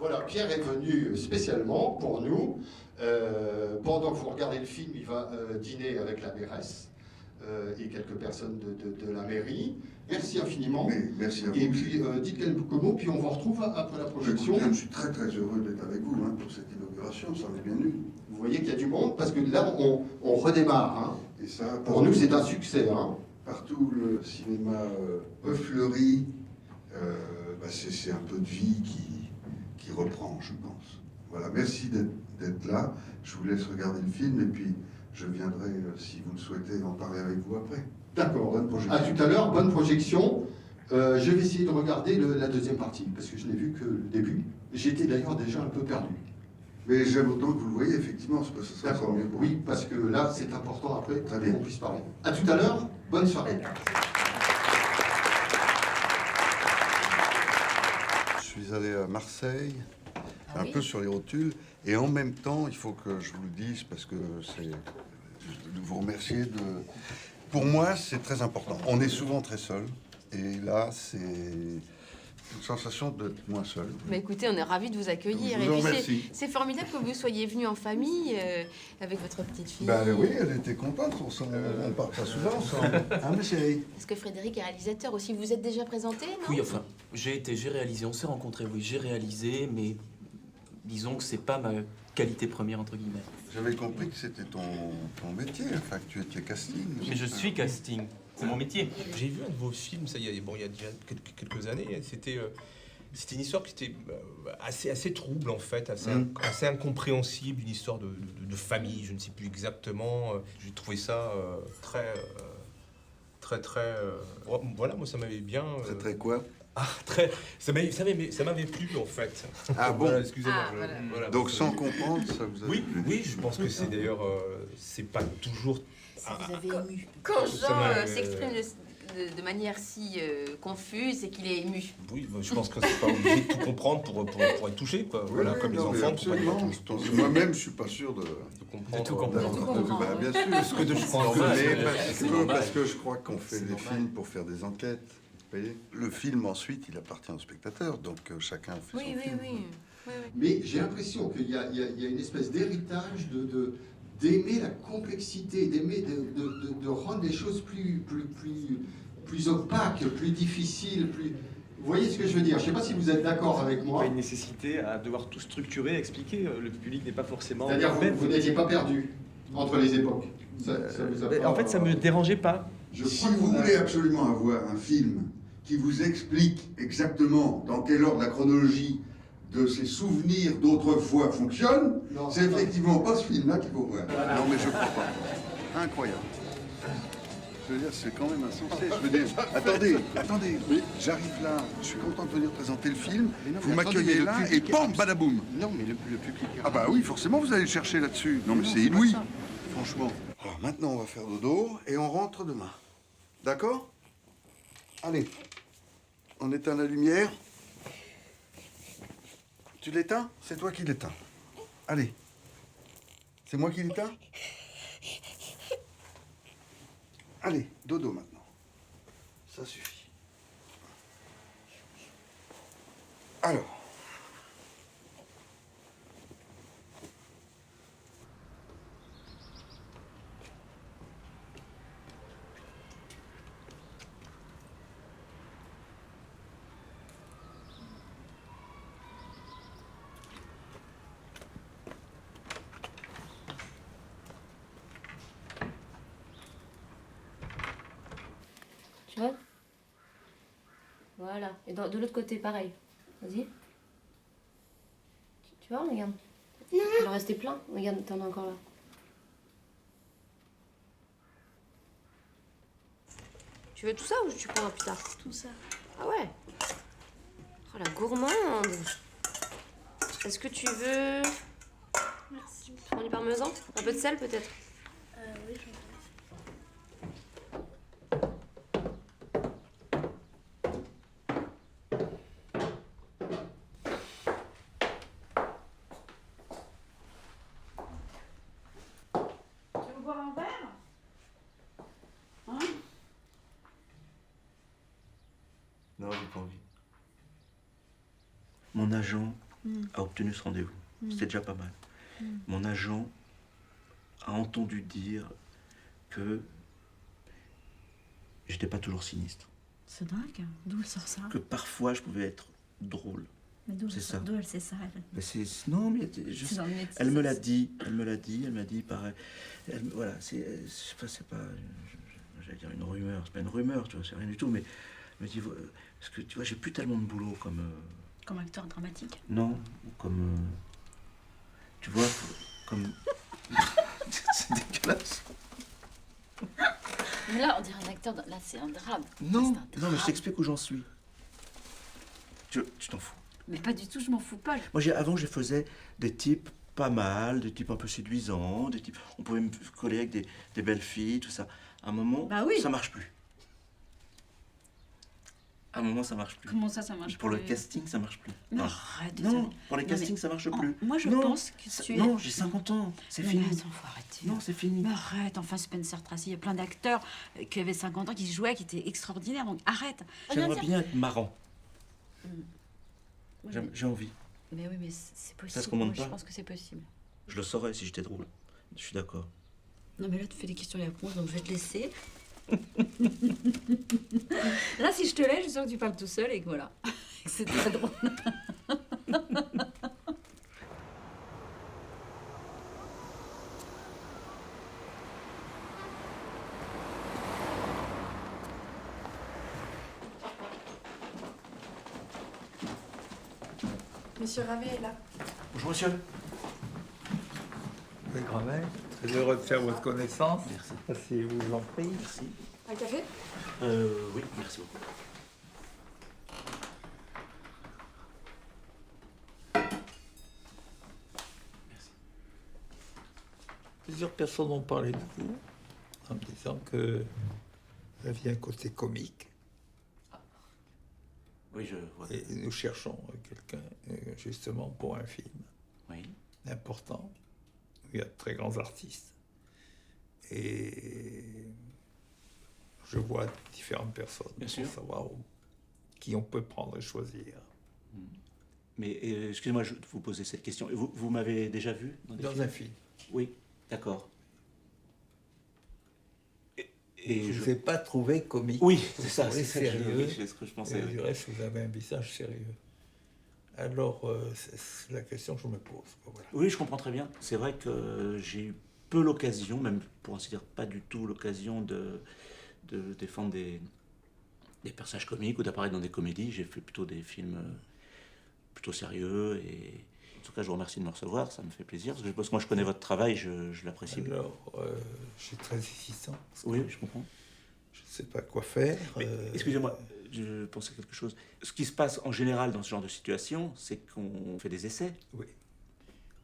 Voilà, Pierre est venu spécialement pour nous. Pendant que vous regardez le film, il va dîner avec la mairesse et quelques personnes de la mairie. Merci infiniment. Mais merci à vous. Et puis, dites quelques mots, puis on vous retrouve après la projection. Je suis très très heureux d'être avec vous pour cette inauguration, ça m'est bien nu. Vous voyez qu'il y a du monde, parce que là, on redémarre. Hein. Et ça, pour nous, c'est un succès. Hein. Partout, le cinéma refleurit, c'est un peu de vie qui reprend, je pense. Voilà, merci d'être là. Je vous laisse regarder le film, et puis je viendrai, si vous le souhaitez, en parler avec vous après. D'accord. Bonne projection. À tout à l'heure, bonne projection. Je vais essayer de regarder la deuxième partie, parce que je n'ai vu que le début. J'étais d'ailleurs déjà un peu perdu. Mais j'aime autant que vous le voyez, effectivement, c'est parce que ça D'accord, mieux pour oui, parce que là, c'est important après Très bien. qu'on puisse parler. À tout à l'heure, bonne soirée. Je suis allé à Marseille, un oui. peu sur les rotules, et en même temps, il faut que je vous le dise, parce que c'est de vous remercier de... Pour moi, c'est très important. On est souvent très seul, et là, c'est une sensation d'être moins seul. Bah écoutez, on est ravis de vous accueillir. Je vous en Et puis remercie. c'est formidable que vous soyez venu en famille avec votre petite fille. Ben oui, elle était contente, on part pas souvent ensemble. Hein, ma chérie? Parce que Frédéric est réalisateur aussi. Vous êtes déjà présenté, non? Oui, enfin, j'ai réalisé, on s'est rencontrés, oui, j'ai réalisé, mais disons que c'est pas ma qualité première, entre guillemets. J'avais compris que c'était ton métier, enfin que tu étais casting. Mais je suis casting, c'est mon métier. J'ai vu un de vos films, ça il y a déjà quelques années. C'était une histoire qui était assez trouble en fait, assez incompréhensible, une histoire de famille, je ne sais plus exactement. J'ai trouvé ça très. Voilà, moi ça m'avait bien. Très quoi? Ah, très. Ça m'avait plu en fait. Ah bon? Voilà, excusez-moi. Ah, voilà. Voilà, Donc ça sans m'avait- comprendre, ça vous a Oui, plu? oui, je pense que c'est d'ailleurs. C'est pas toujours. Ça vous avez ému. Quand Ça Jean m'a- s'exprime de manière si confuse, c'est qu'il est ému. Oui, bah, je pense que c'est pas obligé de tout comprendre pour être touché, quoi. Oui, Voilà, oui, comme les non, mais enfants, pour pas absolument. dire tout. Moi-même, je suis pas sûr de comprendre. tout comprendre. De tout comprendre, Bah, bien sûr. Parce que je pense normal, que Mais c'est normal. parce que je crois qu'on fait C'est des normal. films pour faire des enquêtes. Vous voyez, le film ensuite, il appartient au spectateur, donc chacun fait Oui, son oui, film. oui. Oui, oui. Mais j'ai l'impression qu'il y a une espèce d'héritage d'aimer la complexité, d'aimer de rendre les choses plus opaques, plus difficiles, plus... Vous voyez ce que je veux dire? Je ne sais pas si vous êtes d'accord avec moi. Pas une nécessité à devoir tout structurer, expliquer. Le public n'est pas forcément... C'est-à-dire que vous n'étiez pas perdu entre les époques. Ça vous a pas- En fait, ça me dérangeait pas. Je Si crois vous qu'on a- voulez absolument avoir un film qui vous explique exactement dans quel ordre la chronologie de ces souvenirs d'autrefois fonctionne, Non, c'est non. effectivement pas ce film-là qu'il faut voir. Non, mais je crois pas. Incroyable. Je veux dire, c'est quand même insensé. Je veux dire, attendez, j'arrive là, je suis content de venir présenter le film, Mais non, vous mais m'accueillez attendez, là le et public bam, badaboum. Non, mais le public... Ah bah oui, forcément, vous allez le chercher là-dessus. Non, mais c'est c'est pas inouï, ça. franchement. Alors maintenant, on va faire dodo et on rentre demain. D'accord? Allez, on éteint la lumière. Tu l'éteins? C'est toi qui l'éteins. Allez. C'est moi qui l'éteins? Allez, dodo maintenant. Ça suffit. Alors. Tu vois? Voilà. Et de l'autre côté, pareil. Vas-y. Tu vois, regarde. Il en restait plein. Regarde, t'en as encore là. Tu veux tout ça ou tu prends plus tard? Tout ça. Ah ouais. Oh la gourmande. Est-ce que tu veux... Merci. Tu prends du parmesan? Un peu de sel peut-être? Oui, Tu veux boire un verre? Hein? Non, j'ai pas envie. Mon agent a obtenu ce rendez-vous. C'était déjà pas mal. Mon agent a entendu dire que j'étais pas toujours sinistre. C'est dingue. D'où elle sort ça? Que parfois je pouvais être drôle. Mais d'où c'est elle ça. sort? D'où elle sait ça, elle? Mais non, mais C'est dans le métier, elle me ça. l'a dit, elle m'a dit pareil. Voilà, c'est pas, j'allais dire une rumeur, c'est pas une rumeur, tu vois, c'est rien du tout, mais elle me dit, parce que tu vois, j'ai plus tellement de boulot comme. Comme acteur dramatique? Non, comme. Tu vois, comme. C'est dégueulasse. Mais là, on dirait un acteur. Là, c'est un drame. Non, C'est un non, mais je drame. t'explique où j'en suis. Tu t'en fous. Mais pas du tout, je m'en fous pas. Moi, avant, je faisais des types pas mal, des types un peu séduisants, des types. On pouvait me coller avec des belles filles, tout ça. À un moment, Bah oui. ça marche plus. À un moment, ça marche plus. Comment ça marche Pour plus? le casting, ça marche plus. Mais Non. arrête de Non, dire- pour les Non, castings, mais- ça marche Oh, plus. moi, je Non, pense que tu es- Non, j'ai 50 ans. C'est Non, fini. mais attends, faut arrêter. Non, c'est fini. Mais arrête, enfin Spencer Tracy, il y a plein d'acteurs qui avaient 50 ans, qui jouaient, qui étaient extraordinaires, donc arrête. J'aimerais Regarde, bien être marrant. Moi, J'ai envie. Mais oui, mais c'est possible. Ça se commande Moi, je pas. pense que c'est possible. Je le saurais si j'étais drôle. Je suis d'accord. Non, mais là, tu fais des questions et réponses, donc je vais te laisser. Là, si je te laisse, je suis sûre que tu parles tout seul et que voilà. C'est très drôle. Monsieur Ravet est là. Bonjour, monsieur. Oui, Gravel, très heureux de faire votre connaissance. Merci. Si vous en prie. Merci. Un café? Oui, merci beaucoup. Plusieurs personnes ont parlé de vous en me disant que vous aviez un côté comique. Oui, je vois. Et nous cherchons quelqu'un justement pour un film Oui. important. Il y a de très grands artistes. Et je vois différentes personnes Bien pour sûr. savoir qui on peut prendre et choisir. Mais excusez-moi de vous poser cette question. Vous m'avez déjà vu dans des Dans films un film. Oui, d'accord. Je ne vous ai pas trouvé comique. Oui, c'est ça, Vous c'est trouvez ça que je- sérieux. oui, c'est ce que je pensais, Et oui. du reste, vous avez un visage sérieux. Alors, c'est la question que je me pose. Voilà. Oui, je comprends très bien. C'est vrai que j'ai eu peu l'occasion, même pour ainsi dire pas du tout l'occasion de défendre des personnages comiques ou d'apparaître dans des comédies. J'ai fait plutôt des films plutôt sérieux et en tout cas je vous remercie de me recevoir, ça me fait plaisir parce que moi je connais votre travail, je l'apprécie. Alors, je suis très hésitant. Oui, je comprends. Je ne sais pas quoi faire. Mais, excusez-moi, je pensais à quelque chose. Ce qui se passe en général dans ce genre de situation, c'est qu'on fait des essais. Oui.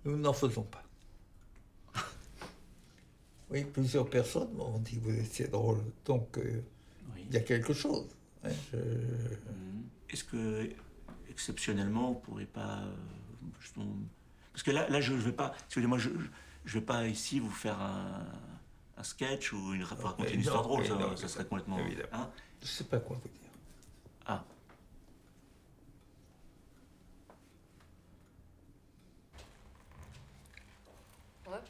Nous n'en faisons pas. Oui, plusieurs personnes m'ont dit que vous étiez drôle, donc il y a quelque chose. Hein, Est-ce que, exceptionnellement, on pourrait pas... justement... Parce que là je ne vais pas... Excusez-moi, je vais pas ici vous faire un sketch ou raconter une histoire drôle, ça serait complètement... Évidemment. Hein? Je ne sais pas quoi vous dire. Ah. Ouais.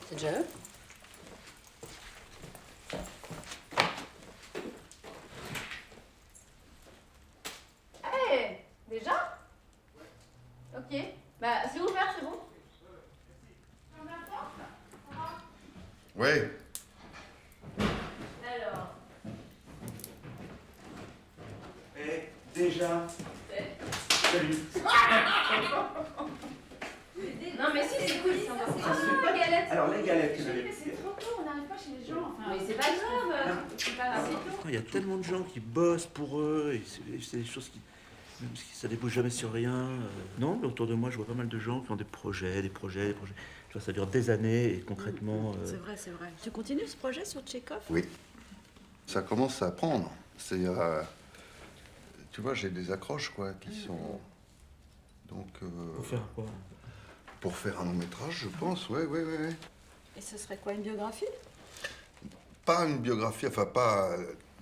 C'est déjà eux? Hey, déjà? Ok. Bah, c'est ouvert, c'est bon? Ouais. Alors. Et déjà... Salut. Non, mais si, c'est cool. C'est pas galette. Alors, les galettes que Mais j'avais... c'est trop tôt, on n'arrive pas chez les gens. Enfin, mais c'est pas grave. C'est pas grave. Il y a tellement de gens qui bossent pour eux, et c'est des choses qui... Même si ça débouche jamais sur rien. Non, mais autour de moi, je vois pas mal de gens qui ont des projets. Tu vois, ça dure des années, et concrètement... C'est vrai, c'est vrai. Tu continues ce projet sur Tchekhov? Oui. Ça commence à prendre. C'est... tu vois, j'ai des accroches, quoi, qui sont... Donc... Pour faire quoi? Pour faire un long métrage, je pense, ouais. Et ce serait quoi, une biographie? pas une biographie, enfin pas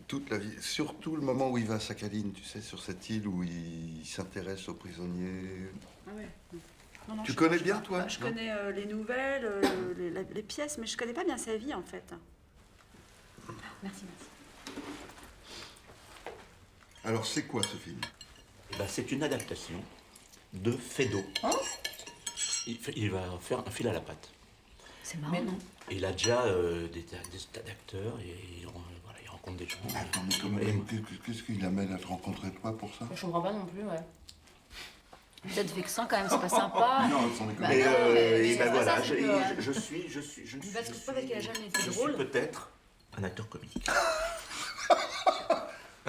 toute la vie, surtout le moment où il va à Sakhaline, tu sais, sur cette île où il s'intéresse aux prisonniers. Ah ouais. Non, non, Tu je connais sais bien, pas. toi, Je non? connais les nouvelles, les pièces, mais je connais pas bien sa vie en fait. Ah, merci, merci. Alors, c'est quoi ce film? Eh ben, c'est une adaptation de Feydeau. Il va faire un fil à la patte. C'est marrant, non? Et il a déjà des tas d'acteurs et voilà, il rencontre des gens. Attends, mais qu'est-ce qu'il amène à te rencontrer toi pour ça? Je comprends pas non plus, ouais. Peut-être vexant quand même, c'est pas sympa. Non, sans déconner. Et c'est ben pas voilà, ça, c'est que- je suis Parce que c'est pas parce qu'elle a jamais été je drôle. suis peut-être un acteur comique.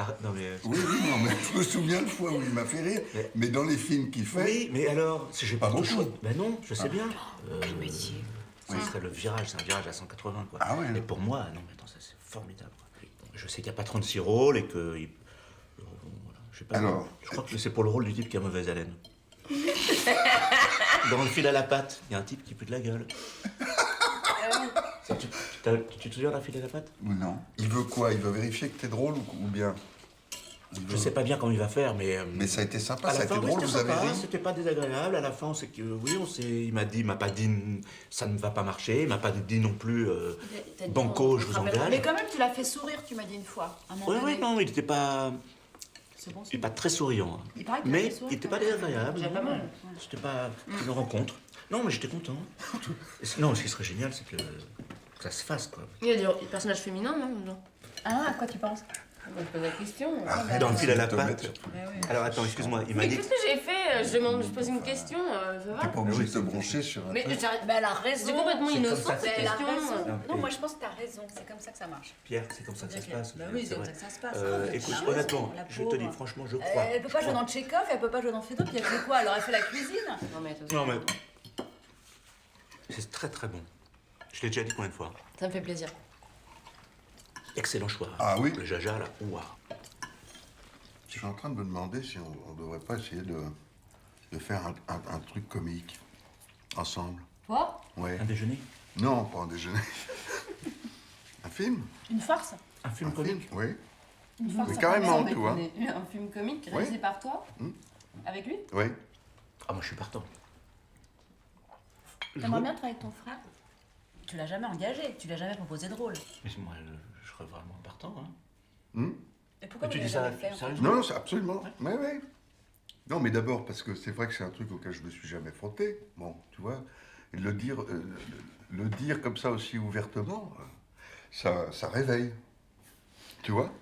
Ah, non mais... Oui, non, mais je me souviens de fois où il m'a fait rire, mais dans les films qu'il fait... Oui, mais alors, si j'ai pas Pas beaucoup de beaucoup. choix. Ben non, je sais bien. Quel métier. Ce serait le virage, c'est un virage à 180 quoi. Ah ouais, Et non. pour moi, non mais attends, ça c'est formidable. Quoi. Je sais qu'il n'y a pas 36 rôles et que... voilà, je sais pas. Alors, je crois que c'est pour le rôle du type qui a mauvaise haleine. Dans le fil à la patte, il y a un type qui pue de la gueule. Tu te souviens d'un fil à la patte? Non. Il veut quoi? Il veut vérifier que t'es drôle ou bien? Je sais pas bien comment il va faire, mais... Mais ça a été sympa, à ça a la fin, été oui, drôle, c'était vous avez sympa, ri? c'était pas désagréable. À la fin, c'est que oui, il m'a pas dit ça ne va pas marcher. Il m'a pas dit non plus T'as dit, banco, on je vous travaille pas. engage. Mais quand même, tu l'as fait sourire, tu m'as dit une fois. À un moment Oui, donné. oui, non, il était pas. C'est bon, Il est pas très souriant. Hein. Il paraît qu'il a Mais fait sourire, il était quand pas même. désagréable. Déjà pas mal. C'était pas une rencontre. Non, mais j'étais content. Non, ce qui serait génial, c'est que ça se fasse, quoi. Il y a des personnages féminins, même, genre. Ah, à quoi tu penses? On pose la question. Dans le fil à la Te patte. mettre sur- Alors attends, excuse-moi, il m'a Mais dit. qu'est-ce que j'ai fait? Je pose une question, ça va? T'es pas obligé de te brancher sur un Mais truc. Elle a raison. c'est complètement C'est comme innocent ça, cette Elle a question. raison. Non, Non, et- moi je pense que t'as raison. C'est comme ça que ça marche. Pierre, c'est comme ça que ça se passe. Bah oui, c'est comme vrai. ça que ça se passe. Écoute, Elle a raison, honnêtement, la je te dis pauvre. franchement, je crois. Elle peut pas jouer dans Tchekhov, elle peut pas jouer dans Feydeau, puis elle fait quoi? Alors elle fait la cuisine? Non, mais attends. Non, mais. C'est très très bon. Je l'ai déjà dit combien de fois? Ça me fait plaisir. Excellent choix. Ah oui. Le jaja, là. Ouah. Je suis en train de me demander si on devrait pas essayer de faire un truc comique ensemble. Quoi? Ouais. Un déjeuner? Non, pas un déjeuner. Un film? Une farce? Un film Un comique? film, oui. Une farce? Mais carrément, tu vois. Un film comique réalisé par toi? Avec lui? Oui. Ah, moi je suis partant. T'aimerais bien travailler avec ton frère? Tu l'as jamais engagé, tu l'as jamais proposé de rôle. Mais moi, je serais vraiment partant. Hein. Hmm? Et pourquoi Mais vous tu dis l'avez ça jamais fait? en fait sérieusement? Non, non, c'est absolument. Oui, oui. Non, mais d'abord, parce que c'est vrai que c'est un truc auquel je me suis jamais frotté. Bon, tu vois, et le dire comme ça aussi ouvertement, ça réveille. Tu vois?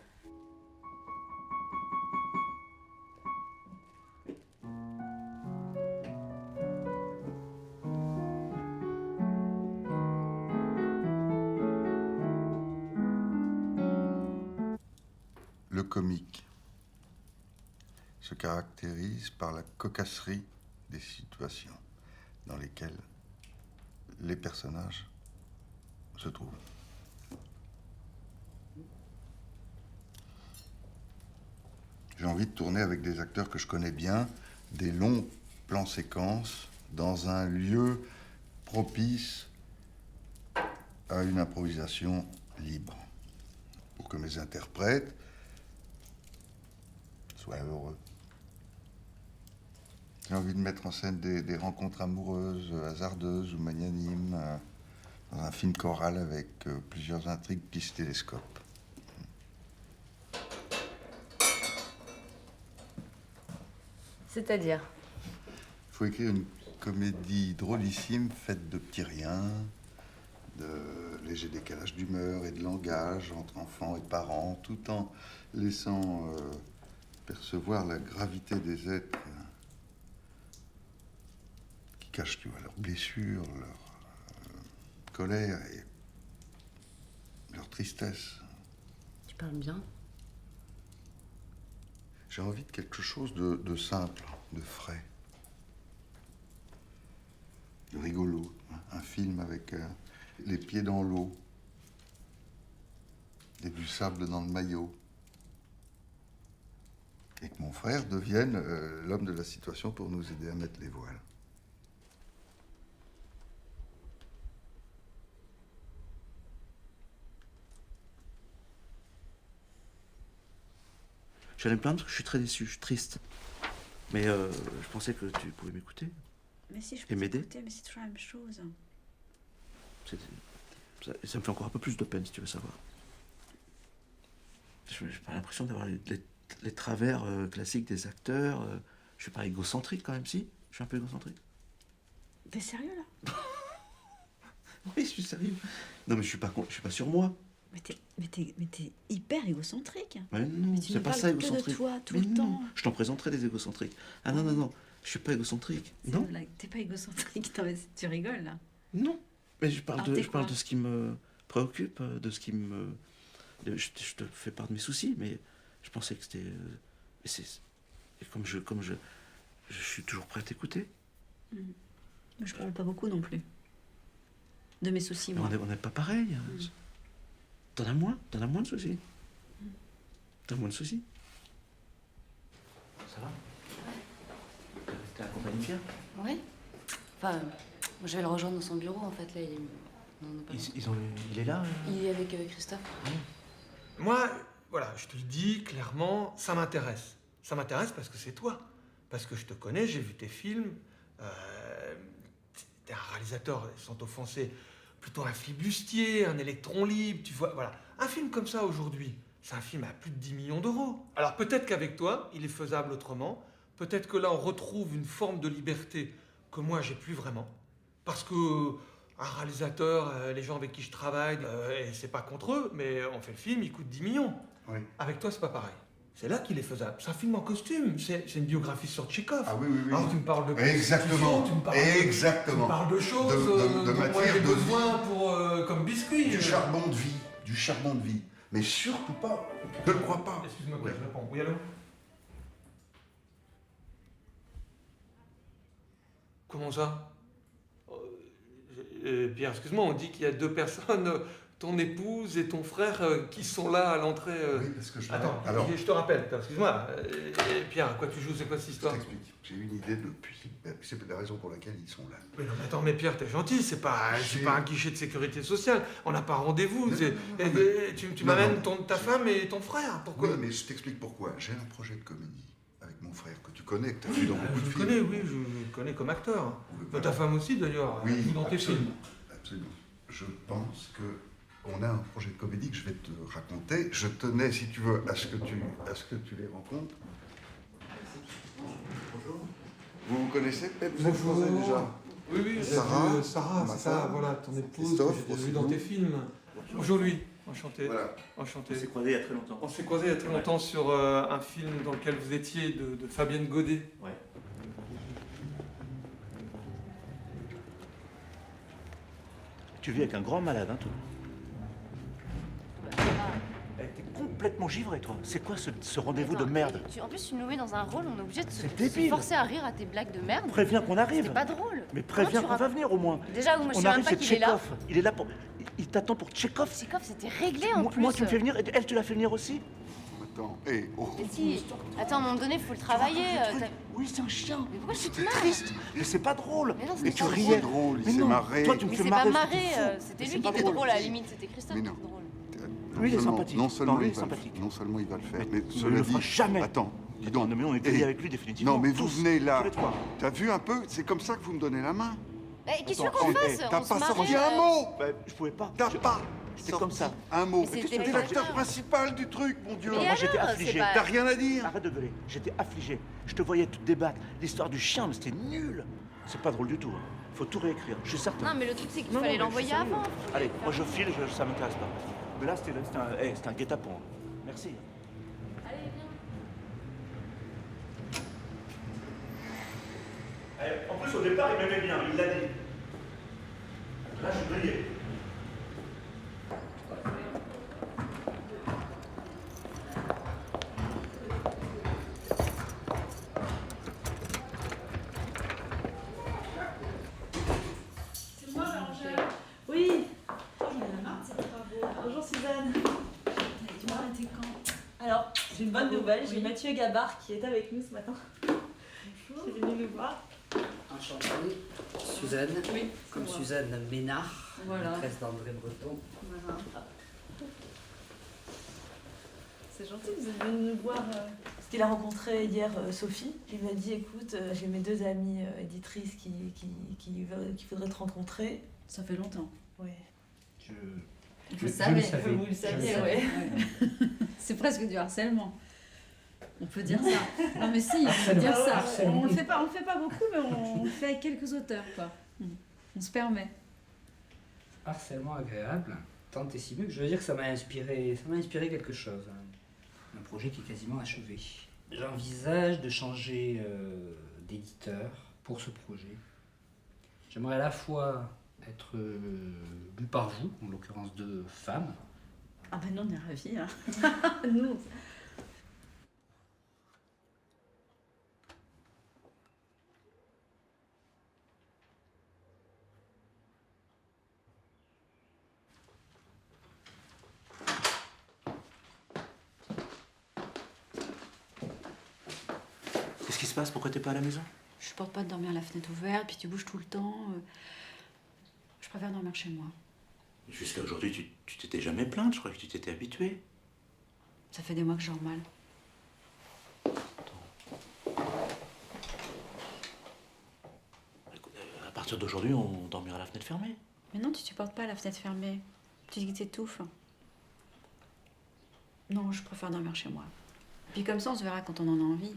Le comique se caractérise par la cocasserie des situations dans lesquelles les personnages se trouvent. J'ai envie de tourner avec des acteurs que je connais bien, des longs plans séquences dans un lieu propice à une improvisation libre, pour que mes interprètes soient heureux. J'ai envie de mettre en scène des rencontres amoureuses, hasardeuses ou magnanimes, dans un film choral avec plusieurs intrigues qui se télescopent. C'est-à-dire? Il faut écrire une comédie drôlissime faite de petits riens, de légers décalages d'humeur et de langage entre enfants et parents, tout en laissant percevoir la gravité des êtres qui cachent, tu vois, leurs blessures, leur colère et leur tristesse. Tu parles bien. J'ai envie de quelque chose de simple, de frais, de rigolo. Un film avec les pieds dans l'eau et du sable dans le maillot. Et que mon frère devienne l'homme de la situation pour nous aider à mettre les voiles. Je suis allé me plaindre parce que je suis très déçu, je suis triste. Mais je pensais que tu pouvais m'écouter. Mais si, je Et peux m'aider. t'écouter, mais c'est toujours la même chose. Ça me fait encore un peu plus de peine, si tu veux savoir. J'ai pas l'impression d'avoir les travers classiques des acteurs. Je suis pas égocentrique quand même, si? Je suis un peu égocentrique. T'es sérieux, là? Oui, je suis sérieux. Non, mais je suis pas sur moi. Mais t'es hyper égocentrique. Mais non, Mais tu c'est ne pas parles ça, que de égocentrique. toi, tout Mais le non, temps. je t'en présenterai des égocentriques. Ah non, non, non, je suis pas égocentrique. C'est Non, une blague. T'es pas égocentrique, tu rigoles, là. non. Mais je parle, Alors, t'es je parle quoi? de ce qui me préoccupe, de ce qui me... Je te fais part de mes soucis, mais je pensais que c'était... Et comme je suis toujours prêt à t'écouter. Mais je parle pas beaucoup non plus. De mes soucis, Mais moi. on n'est pas pareil. T'en as moins de soucis. T'as moins de soucis. Ça va? T'es accompagné Pierre? Ouais. Enfin, moi, je vais le rejoindre dans son bureau, en fait, là. On a pas loin. Il est là Il est avec Christophe. Moi, voilà, je te le dis clairement, ça m'intéresse. Ça m'intéresse parce que c'est toi. Parce que je te connais, j'ai vu tes films. T'es un réalisateur, sans t'offenser, plutôt un flibustier, un électron libre, tu vois, voilà. Un film comme ça aujourd'hui, c'est un film à plus de 10 millions d'euros. Alors peut-être qu'avec toi, il est faisable autrement. Peut-être que là, on retrouve une forme de liberté que moi, j'ai plus vraiment. Parce que un réalisateur, les gens avec qui je travaille, et c'est pas contre eux, mais on fait le film, il coûte 10 millions. Oui. Avec toi, c'est pas pareil. C'est là qu'il est faisable. C'est un film en costume. C'est une biographie sur Tchekhov. Ah oui, oui, oui. Alors tu me parles de... Exactement. Tu me parles Exactement. Tu me parles de choses De dont moi matière j'ai de besoin pour, comme biscuit. Du charbon de vie. Du charbon de vie. Mais surtout pas. Ne le crois pas. Excuse-moi, je réponds. Oui, allô? Comment ça? Pierre, excuse-moi, on dit qu'il y a deux personnes, ton épouse et ton frère, qui sont là à l'entrée. Oui, parce que je... Attends, Alors, je te rappelle, excuse-moi. Pierre, à quoi tu joues? C'est quoi cette je histoire? t'explique. J'ai eu une idée depuis. C'est la raison pour laquelle ils sont là. Mais non, mais attends, mais Pierre, t'es gentil, c'est pas un guichet de sécurité sociale. On n'a pas rendez-vous. Tu m'amènes ta femme et ton frère. Pourquoi? Oui, mais je t'explique pourquoi. J'ai un projet de comédie avec mon frère que tu connais, que tu as vu dans beaucoup de Je films. connais, oui, je le connais comme acteur. Oui, Ta femme aussi, d'ailleurs. Oui, Elle joue dans tes absolument, films. absolument. Je pense que on a un projet de comédie que je vais te raconter. Je tenais, si tu veux, à ce que tu les rencontres. Bonjour. Vous vous connaissez peut-être? Vous êtes posé déjà? Oui, oui, Sarah, Sarah, ma c'est ça, femme, voilà, ton épouse, Christophe, que j'ai vu aussi dans vous. tes films. Bonjour lui, enchanté. Voilà. Enchanté. On s'est croisés il y a très longtemps. On s'est croisés il y a très longtemps sur un film dans lequel vous étiez de Fabienne Godet. Ouais. Tu vis avec un grand malade, hein, toi. T'es complètement givré, toi. C'est quoi ce rendez-vous de merde? En plus, tu nous mets dans un rôle, on est obligé de se débile. forcer à rire à tes blagues de merde. Préviens qu'on arrive. C'est pas drôle. Mais préviens qu'on va venir au moins. Déjà, moi, je On sais même arrive, pas c'est qu'il est là. Tchekhov. Il est là pour... Il t'attend pour Tchekhov. Tchekhov, c'était réglé en plus. Moi, tu me fais venir. Et elle, tu l'as fait venir aussi? Attends, hé, oh. Mais si. Attends, à un moment donné, faut le travailler. Oui, c'est un chien. Mais pourquoi tu te C'était marres? triste. Mais c'est pas drôle. Mais non, Et c'est tu pas riais. drôle, il Mais s'est non, marré. Toi, tu me Mais fais c'est pas marrer. marré, c'est fou. c'était C'est lui pas qui était drôle. drôle à la limite, c'était Christophe Mais qui non. était drôle. Lui, il est sympathique. Non seulement, Non, lui, il est il va le- sympathique. non seulement il va le faire, Mais mais il cela ne le dit... fera jamais. Attends, dis donc. Non, mais on est grillés Hé, avec lui définitivement. Non, mais vous tous. venez là. Tous les trois. T'as vu un peu? C'est comme ça que vous me donnez la main. Eh, qu'est-ce que tu veux Attends, qu'on eh, fasse? T'as On se pas marrait, sorti un mot. Bah, je pouvais pas. T'as pas C'était sorti comme ça. un mot. Mais c'était T'es pas l'acteur grave. principal du truc, mon Dieu. Mais Moi, j'étais alors, affligé. c'est pas- T'as rien à dire. Arrête de gueuler. J'étais affligé. Je te voyais te débattre. L'histoire du chien, mais c'était nul. C'est pas drôle du tout. Faut tout réécrire. Je suis certain. Non, mais le truc, c'est qu'il Non, fallait non, mais je l'envoyer suis sérieux. avant. Allez, moi je file, ça m'intéresse pas. Mais là, c'était un guet-apens. Merci. Allez, viens. En plus, au départ, il m'aimait bien, il l'a dit. Là, je suis grillé. C'est moi, Angèle. Oui. Oh, j'en ai la main, c'est bravo. Bonjour Suzanne. Tu m'as arrêté quand? Alors, j'ai une bonne nouvelle. J'ai Mathieu Gabard qui est avec nous ce matin. Bonjour. Qui est venu nous voir. Enchanté, Suzanne, Oui, comme c'est moi. Suzanne Ménard, Voilà. maîtresse d'André Breton. Voilà. C'est gentil, vous êtes venu nous voir. Parce qu'il a rencontré hier Sophie. Il m'a dit, écoute, j'ai mes 2 amies éditrices qui voudraient te rencontrer. Ça fait longtemps. Oui. Vous le savez. Vous le saviez, oui. C'est presque du harcèlement. On peut dire ça. Non mais si, on peut dire ça. On le fait pas beaucoup, mais on le fait avec quelques auteurs, quoi. On se permet. Harcèlement agréable, tant et si mieux que je veux dire que ça m'a inspiré quelque chose. Un projet qui est quasiment achevé. J'envisage de changer d'éditeur pour ce projet. J'aimerais à la fois être lu par vous, en l'occurrence 2 femmes. Ah ben non, on est ravis. Hein. Nous. Qu'est-ce qui se passe? Pourquoi t'es pas à la maison? Je supporte pas de dormir à la fenêtre ouverte, puis tu bouges tout le temps. Je préfère dormir chez moi. Jusqu'à aujourd'hui, tu t'étais jamais plainte, je crois que tu t'étais habituée. Ça fait des mois que je dors mal. À partir d'aujourd'hui, on dormira à la fenêtre fermée. Mais non, tu supportes pas la fenêtre fermée. Tu dis que t'étouffes. Non, je préfère dormir chez moi. Puis comme ça, on se verra quand on en a envie.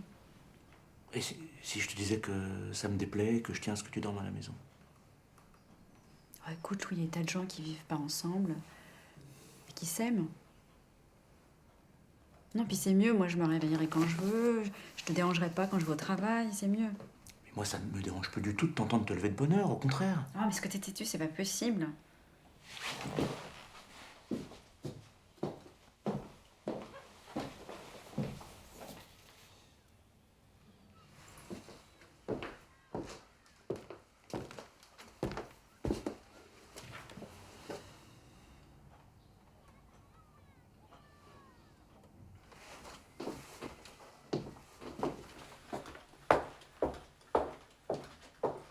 Et si je te disais que ça me déplaît et que je tiens à ce que tu dormes à la maison? Oh, écoute, Louis, il y a des tas de gens qui vivent pas ensemble et qui s'aiment. Non, puis c'est mieux. Moi, je me réveillerai quand je veux. Je te dérangerai pas quand je vais au travail. C'est mieux. Mais moi, ça ne me dérange plus du tout de t'entendre te lever de bonne heure, au contraire. Ah, mais ce que t'es têtu, c'est pas possible.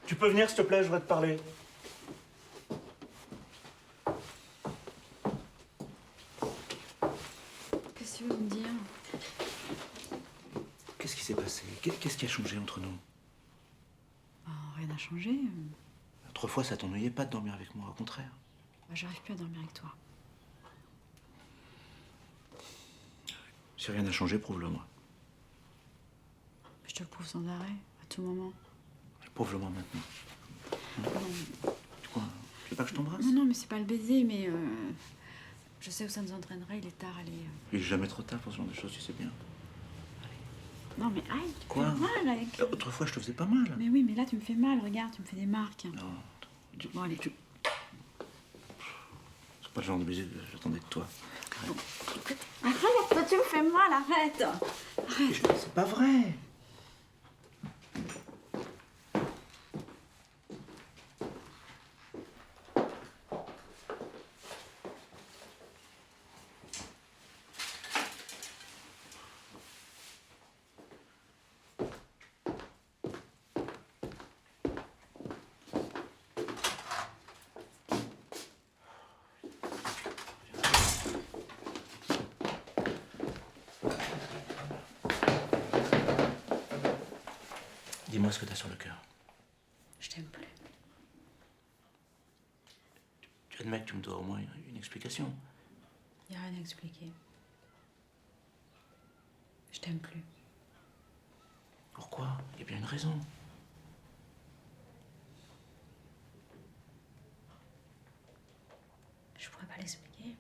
Tu peux venir, s'il te plaît, je voudrais te parler. Qu'est-ce que tu veux me dire? Qu'est-ce qui s'est passé? Qu'est-ce qui a changé entre nous? Oh, rien n'a changé. Autrefois, ça t'ennuyait pas de dormir avec moi, au contraire. Bah, j'arrive plus à dormir avec toi. Si rien n'a changé, prouve-le-moi. Je te le prouve sans arrêt, à tout moment. Prouve-le-moi maintenant. Quoi? Tu veux pas que je t'embrasse? Non, non, mais c'est pas le baiser, mais je sais où ça nous entraînerait. Il est tard, allez. Il est jamais trop tard pour ce genre de choses, tu sais bien. Non, mais aïe, tu Quoi? me fais mal avec... Autrefois, je te faisais pas mal. Mais oui, mais là, tu me fais mal. Regarde, tu me fais des marques. Non. Bon, allez. C'est pas le genre de baiser que j'attendais de toi. Arrête, toi, tu me fais mal, arrête. Arrête. C'est pas vrai. Dis-moi ce que t'as sur le cœur. Je t'aime plus. Tu admets que tu me dois au moins une explication. Y a rien à expliquer. Je t'aime plus. Pourquoi? Il y a bien une raison. Je pourrais pas l'expliquer.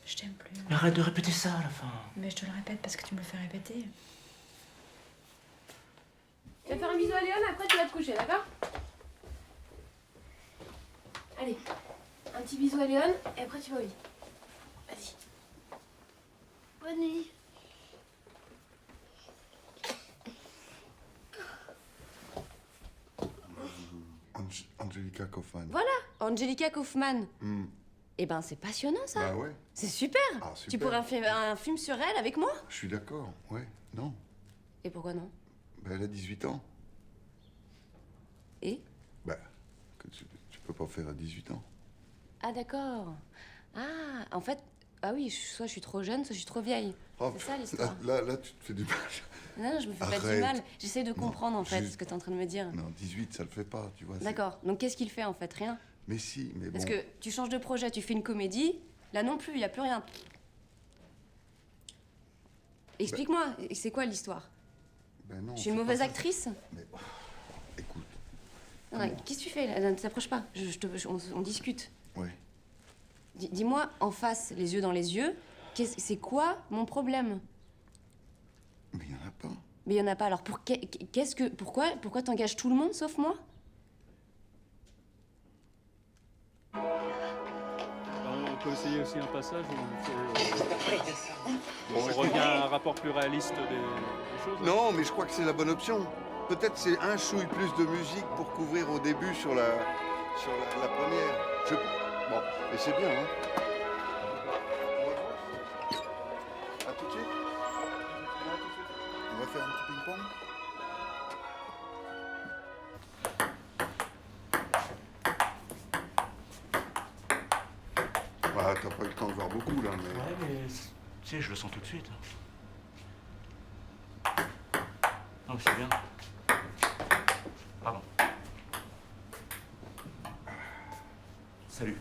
Je t'aime plus. Mais arrête de répéter ça à la fin. Mais je te le répète parce que tu me le fais répéter. Tu vas faire un bisou à Léon, après tu vas te coucher, d'accord? Allez, un petit bisou à Léon, et après tu vas au lit. Vas-y. Bonne nuit. Angelika Kaufmann. Voilà, Angelika Kaufmann. Hmm. Eh ben, c'est passionnant, ça. Bah ouais. C'est super. Ah, super. Tu pourrais faire un film sur elle avec moi? Je suis d'accord, ouais. Non. Et pourquoi non? Bah, elle a 18 ans. Et? Bah, que tu peux pas faire à 18 ans. Ah, d'accord. Ah, en fait, Ah oui, soit je suis trop jeune, soit je suis trop vieille. Oh, C'est ça l'histoire. Là, tu te fais du mal. Non, je me fais pas du Arrête. mal. J'essaie de comprendre en fait juste- ce que tu es en train de me dire. Non, 18, ça le fait pas, tu vois. c'est- D'accord. Donc qu'est-ce qu'il fait en fait? Rien. Mais si, mais bon. Parce que tu changes de projet, tu fais une comédie. Là non plus, il y a plus rien. Explique-moi, c'est quoi l'histoire? Ben non, Je suis une c'est mauvaise pas ça. actrice? Mais écoute, Non, non, qu'est-ce que tu fais là? Ne t'approche pas. On discute. ouais. Dis-moi en face, les yeux dans les yeux, c'est quoi mon problème? Mais il y en a pas. Mais il y en a pas. Alors pourquoi t'engages tout le monde sauf moi? On peut essayer aussi un passage où on revient à un rapport plus réaliste des choses. Non, mais je crois que c'est la bonne option. Peut-être c'est un chouille plus de musique pour couvrir au début sur la première. Bon, mais c'est bien, hein. À tout de suite. On va faire un petit ping-pong. Bah, t'as pas eu le temps de voir beaucoup, là, mais... Ouais, mais tu sais, je le sens tout de suite. Non, mais c'est bien. Pardon. Salut.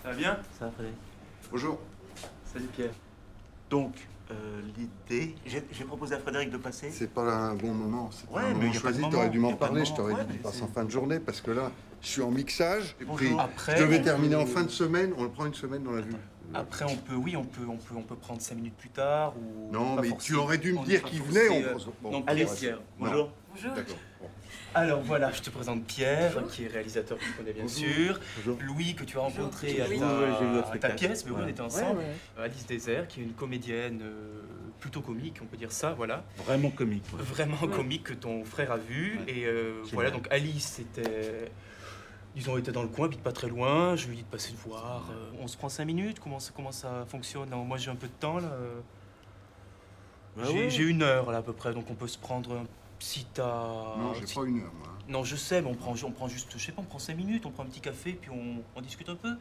Ça va bien? Ça va, Frédéric? Bonjour. Salut Pierre. Donc, l'idée... J'ai proposé à Frédéric de passer. C'est pas un bon moment. C'est Ouais, pas un mais moment y a pas de choisi. moment, T'aurais dû y m'en a pas de parler. Je moment. t'aurais Ouais, dit de mais passer c'est- en fin de journée parce que là, je suis en mixage. J'ai pris- Après, je devais on terminer en peut- fin de semaine. On le prend une semaine dans la vue. Après, on peut prendre 5 minutes plus tard ou. Non, pas mais forcément. tu aurais dû me On dire n'est pas qu'il forcé, venait. Bon, non, allez, Pierre. Non. Bonjour. Bonjour. D'accord. Bon. Alors voilà, je te présente Pierre, qui est réalisateur que tu connais bien sûr. Louis, que tu as rencontré à Oui, ta, ouais, j'ai vu votre à ta spectacle. pièce, mais oui, on Voilà. était ensemble. Ouais, Alice Désert, qui est une comédienne plutôt comique, on peut dire ça, voilà. Vraiment comique. Ouais. Vraiment comique que ton frère a vu. Ouais. Et Génial. voilà, donc Alice était. Ils ont été dans le coin, habite pas très loin. Je lui ai dit de passer le voir. On se prend 5 minutes. Comment ça fonctionne? Non, moi j'ai un peu de temps là. Bah J'ai ouais. j'ai 1 heure là à peu près, donc on peut se prendre. Si t'as. Non, j'ai si- pas 1 heure, moi. Non, je sais, mais on prend juste, je sais pas, on prend 5 minutes, on prend un petit café, puis on discute un peu.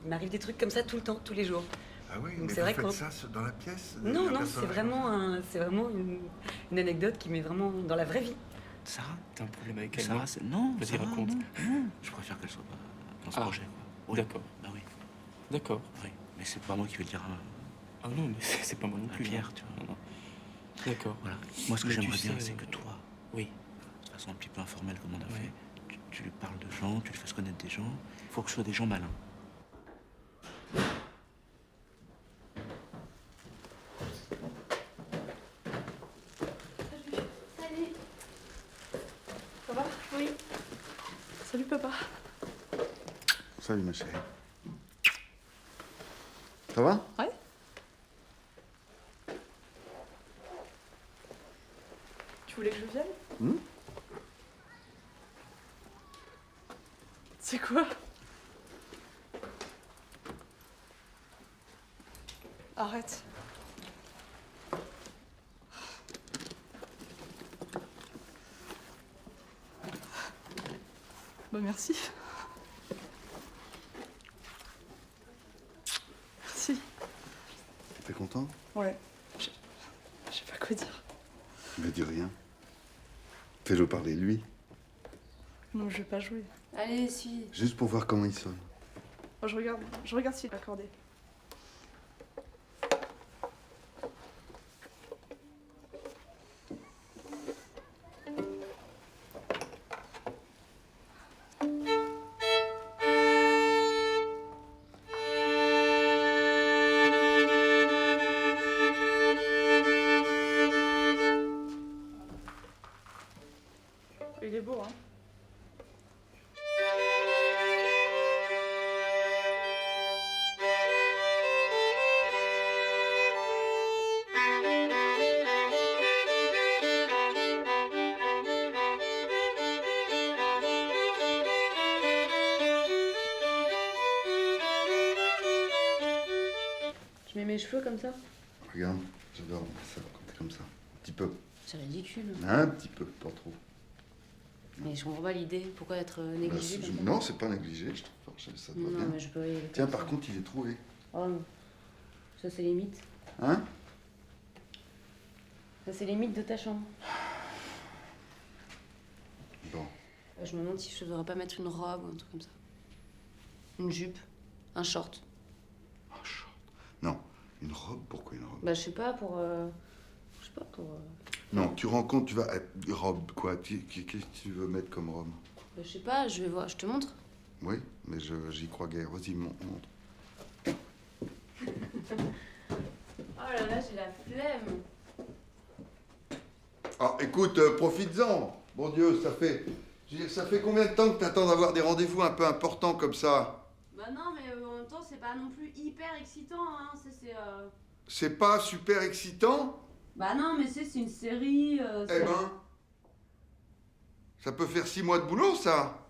Il m'arrive des trucs comme ça tout le temps, tous les jours. Ah oui, Donc mais c'est vous vrai faites qu'on- ça dans la pièce? Non, le non, c'est personnage vraiment une anecdote qui m'est vraiment dans la vraie vie. Sarah, t'as un problème avec elle, Sarah, non, Vas-y, Sarah, raconte. non. Je préfère qu'elle soit pas dans ce Ah, projet. Quoi. Oui. d'accord. Bah oui. D'accord. Oui. Mais c'est pas moi qui vais le dire Ah non, mais c'est pas moi non à plus. Pierre, hein. tu vois. Non, non. D'accord. Voilà. Moi, ce que Mais tu j'aimerais bien, sais- c'est que toi, Oui. de façon un petit peu informelle comme on a Ouais. fait, tu lui parles de gens, tu lui fasses connaître des gens. Il faut que ce soit des gens malins. Salut. Ça va? Oui. Salut papa. Salut, ma chérie. Ça va? Ouais. Tu voulais que je vienne? C'est quoi? Arrête. Bah merci. Merci. T'es content? Ouais. Je sais pas quoi dire. Mais dis rien. Fais-le parler lui, Non, je vais pas jouer. Allez, suis. juste pour voir comment il sonne. Oh, je regarde s'il est accordé. Il est beau, hein? Tu mets mes cheveux comme ça? Regarde, j'adore ça quand t'es comme ça. Un petit peu. C'est ridicule. Un petit peu, pas trop. Mais je comprends pas l'idée. Pourquoi être Bah, négligé comme ça? non, c'est pas négligé, je trouve. Ça te va Non, bien. mais je peux y aller Tiens, comme par ça. contre, il est trouvé. Oh non. Ça, c'est limite. Hein? Ça, c'est limite de ta chambre. Bon. Je me demande si je devrais pas mettre une robe ou un truc comme ça. Une jupe, un short. Non, une robe, pourquoi une robe? Bah, je sais pas, pour... Je sais pas, pour... Non, tu rencontres, tu vas... robe, quoi? Qu'est-ce que tu veux mettre comme robe? Bah, je sais pas, je vais voir, je te montre. Oui, mais j'y crois guère. Vas-y, montre. Oh là là, j'ai la flemme. Ah, écoute, profites-en. Bon Dieu, ça fait... Je veux dire, ça fait combien de temps que t'attends d'avoir des rendez-vous un peu importants comme ça? Bah non, mais en même temps, c'est pas non plus hyper excitant, hein. C'est... C'est pas super excitant? Bah non, mais c'est une série... Eh ben... Ça peut faire 6 mois de boulot, ça?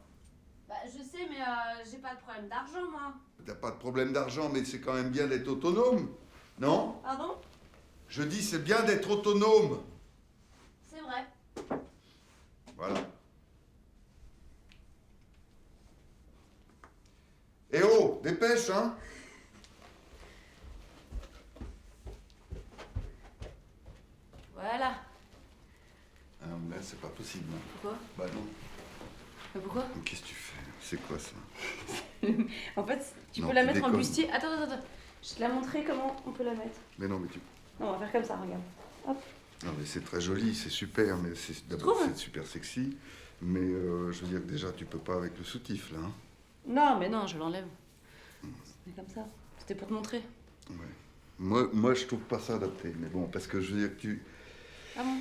Bah, je sais, mais j'ai pas de problème d'argent, moi. T'as pas de problème d'argent, mais c'est quand même bien d'être autonome, non? Pardon? Je dis, c'est bien d'être autonome. C'est vrai. Voilà. Eh oh, dépêche, hein? Voilà. Ah non, mais là, c'est pas possible. Hein. Pourquoi? Bah non. Bah pourquoi? Mais qu'est-ce que tu fais? C'est quoi, ça? En fait, tu Non, peux la tu mettre en déconnes. bustier. Attends. Je te la montrer comment on peut la mettre. Mais non, mais tu... Non, on va faire comme ça, regarde. Hop. Non, mais c'est très joli, c'est super, mais c'est d'abord c'est super sexy. Mais je veux dire que déjà, tu peux pas avec le soutif, là. Hein. Non, mais non, je l'enlève. C'est comme ça. C'était pour te montrer. Ouais. Moi, je trouve pas ça adapté. Mais bon, parce que je veux dire que tu... Ah bon?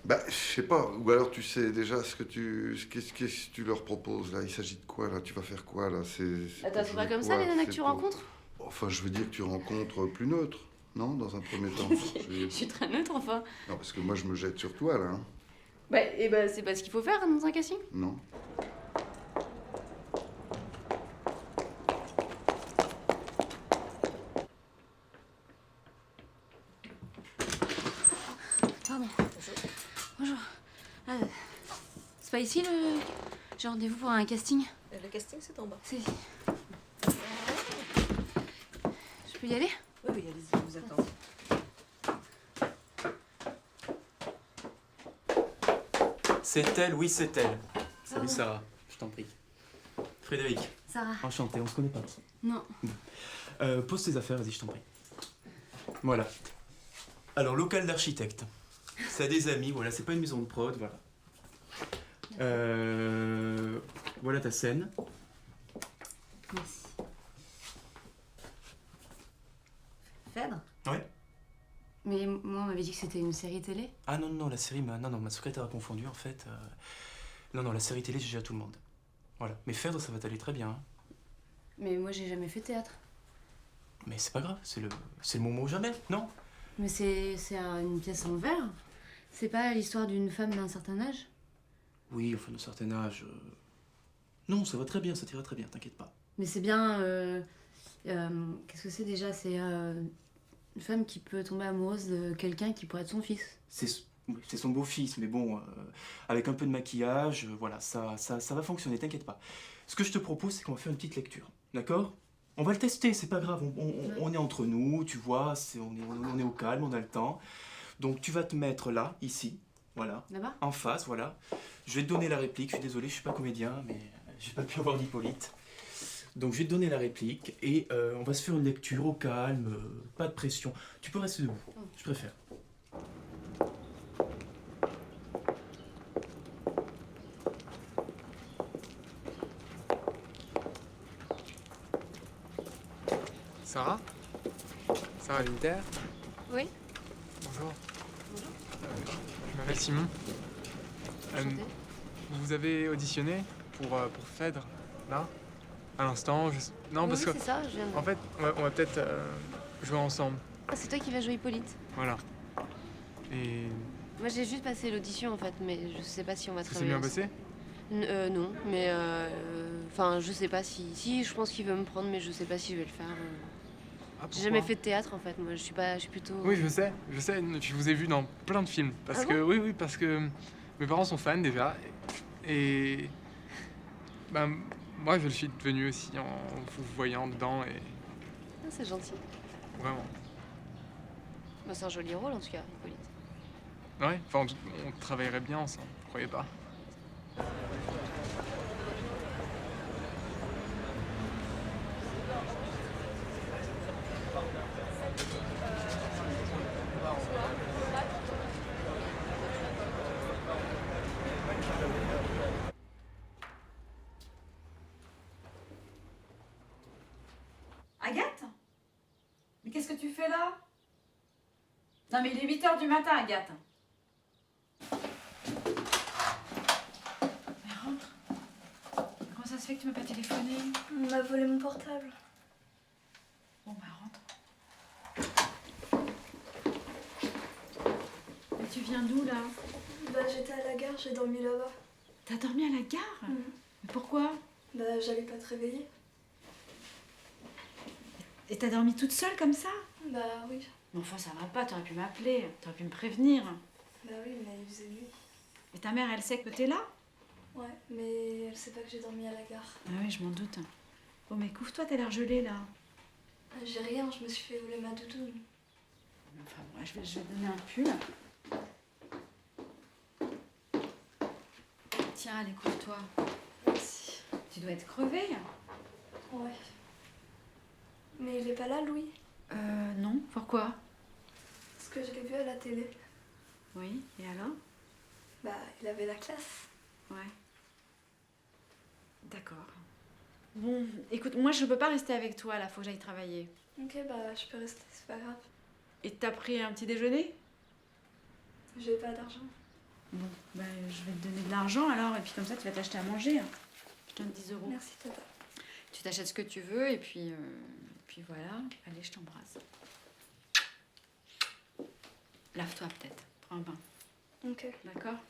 Bah, je sais pas. Ou alors, tu sais déjà ce que qu'est-ce que tu leur proposes, là? Il s'agit de quoi, là? Tu vas faire quoi, là? Attends, c'est pas comme ça, les nanas que tu rencontres? Enfin, je veux dire que tu rencontres plus neutre, non? Dans un premier temps. Je suis très neutre, enfin. Non, parce que moi, je me jette sur toi, là. Hein. Bah, c'est pas ce qu'il faut faire dans un casting. Non. Pardon. Bonjour. C'est pas ici le... J'ai rendez-vous pour un casting. Le casting, c'est en bas. C'est ici. Je peux y aller? Oui, allez-y, je vous attends. C'est elle, oui, c'est elle. Salut Sarah, je t'en prie. Frédéric. Sarah. Enchanté, on se connaît pas. Non. Pose tes affaires, vas-y, je t'en prie. Voilà. Alors, local d'architecte. Ça a des amis, voilà, c'est pas une maison de prod, voilà. Voilà ta scène. Merci. Phèdre? Ouais. Mais moi, on m'avait dit que c'était une série télé. Ah non, non, la série, non, ma secrétaire a confondu, en fait. Non, la série télé, j'ai déjà tout le monde. Voilà. Mais Phèdre, ça va t'aller très bien. Hein. Mais moi, j'ai jamais fait théâtre. Mais c'est pas grave, c'est le moment ou jamais, non? Mais c'est une pièce en verre. C'est pas l'histoire d'une femme d'un certain âge? Oui, enfin, d'un certain âge... Non, ça va très bien, ça t'ira très bien, t'inquiète pas. Mais c'est bien... qu'est-ce que c'est déjà? C'est une femme qui peut tomber amoureuse de quelqu'un qui pourrait être son fils. C'est son beau-fils, mais bon, avec un peu de maquillage, voilà, ça va fonctionner, t'inquiète pas. Ce que je te propose, c'est qu'on va faire une petite lecture, d'accord? On va le tester, c'est pas grave, on est entre nous, tu vois, on est au calme, on a le temps. Donc tu vas te mettre là, ici, voilà, là-bas, en face, voilà. Je vais te donner la réplique, je suis désolé, je suis pas comédien, mais j'ai pas pu avoir d'Hippolyte. Donc je vais te donner la réplique et on va se faire une lecture au calme, pas de pression. Tu peux rester debout, je préfère. Sarah? Sarah Winter? Oui. Bonjour. Je m'appelle Simon. Vous avez auditionné pour Phèdre, là? À l'instant, non, Oui, parce que... c'est ça, je viens de... En fait, on va peut-être jouer ensemble. Ah, c'est toi qui vas jouer Hippolyte. Voilà. Et... Moi, j'ai juste passé l'audition, en fait, mais je sais pas si on va ça s'est bien passé? Non, mais... Enfin, je sais pas si... Si, je pense qu'il veut me prendre, mais je sais pas si je vais le faire. J'ai jamais fait de théâtre, en fait. Moi, je suis plutôt... Oui, je sais. Je vous ai vu dans plein de films. Parce que... Oui, parce que mes parents sont fans, déjà. Et... Ben, moi, je le suis devenu aussi en vous voyant dedans et... Ah, c'est gentil. Vraiment. Bah, c'est un joli rôle en tout cas, Hippolyte. Ouais, enfin, on travaillerait bien ensemble, vous croyez pas? Agathe? Mais qu'est-ce que tu fais là? Non mais il est 8h du matin, Agathe. Mais rentre. Comment ça se fait que tu m'as pas téléphoné? On m'a volé mon portable. Bon bah rentre. Mais tu viens d'où là? Bah j'étais à la gare, j'ai dormi là-bas. T'as dormi à la gare? Mais pourquoi? Bah j'allais pas te réveiller. Et t'as dormi toute seule comme ça? Bah oui. Mais enfin ça va pas, t'aurais pu m'appeler, t'aurais pu me prévenir. Bah oui, mais il faisait nuit. Et ta mère elle sait que t'es là? Ouais, mais elle sait pas que j'ai dormi à la gare. Ah oui, je m'en doute. Bon mais couvre-toi, t'as l'air gelée là. J'ai rien, je me suis fait voler ma doudoune. Enfin bon, je vais te donner un pull. Tiens, allez, couvre-toi. Merci. Tu dois être crevée. Ouais. Mais il est pas là, Louis? Non, pourquoi? Parce que je l'ai vu à la télé. Oui, et alors? Bah, il avait la classe. Ouais. D'accord. Bon, écoute, moi je peux pas rester avec toi là, faut que j'aille travailler. Ok, bah je peux rester, c'est pas grave. Et t'as pris un petit déjeuner? J'ai pas d'argent. Bon, bah je vais te donner de l'argent alors, et puis comme ça tu vas t'acheter à manger. Je te donne 10 euros. Merci, tata. Tu t'achètes ce que tu veux, et puis voilà. Allez, je t'embrasse. Lave-toi peut-être, prends un bain. Ok. D'accord?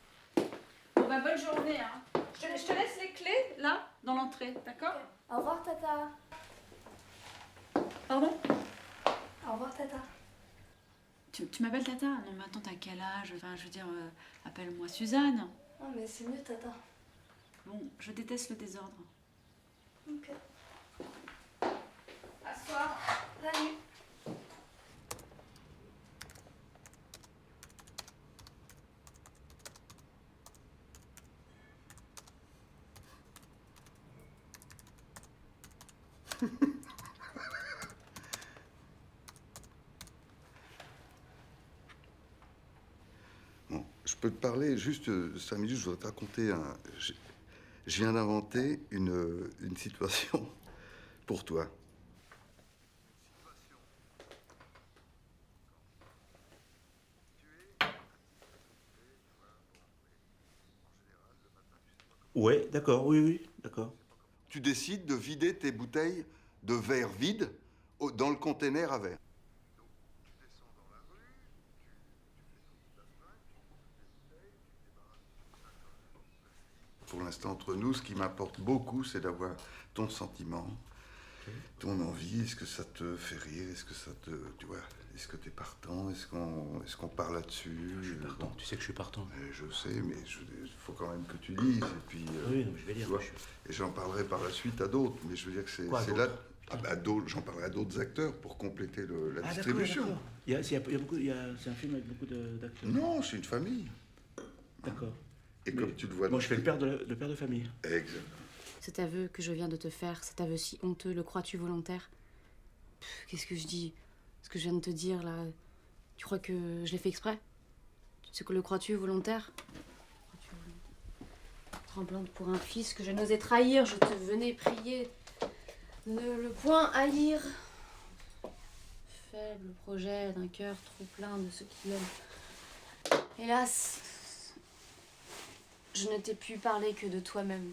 Bon bah bonne journée, hein. Je te laisse les clés, là, dans l'entrée, d'accord? Au revoir, tata. Pardon? Au revoir, tata. Tu m'appelles Tata? Non mais attends, t'as quel âge? Enfin, je veux dire, appelle-moi Suzanne. Ah, mais c'est mieux, tata. Bon, je déteste le désordre. Ok. Asseoir. Salut. Bon, je peux te parler juste 5 minutes, je voudrais te raconter un... Je viens d'inventer une situation pour toi. Ouais, d'accord, oui, d'accord. Tu décides de vider tes bouteilles de verre vides dans le container à verre. Pour l'instant, entre nous, ce qui m'importe beaucoup, c'est d'avoir ton sentiment, ton envie. Est-ce que ça te fait rire? Est-ce que ça te... Tu vois, est-ce que t'es partant? Est-ce qu'on parle là-dessus? Je suis partant, Bon. tu sais que je suis partant. Je sais, mais il faut quand même que tu lises. Et puis, Oui, non, je vais lire. tu vois, et j'en parlerai par la suite à d'autres. Mais je veux dire que c'est Quoi, là... Ah bah, j'en parlerai à d'autres acteurs pour compléter la distribution. D'accord. C'est un film avec beaucoup d'acteurs. Non, c'est une famille. D'accord. Et comme tu le vois... Moi, je fais le père de famille. Exact. Cet aveu que je viens de te faire, cet aveu si honteux, le crois-tu volontaire? Qu'est-ce que je dis? Ce que je viens de te dire, là, tu crois que je l'ai fait exprès? Tu sais que le crois-tu volontaire? Tremblante pour un fils que je n'osais trahir, je te venais prier de ne le point haïr. Faible projet d'un cœur trop plein de ce qu'il aime. Hélas, je ne t'ai pu parler que de toi-même.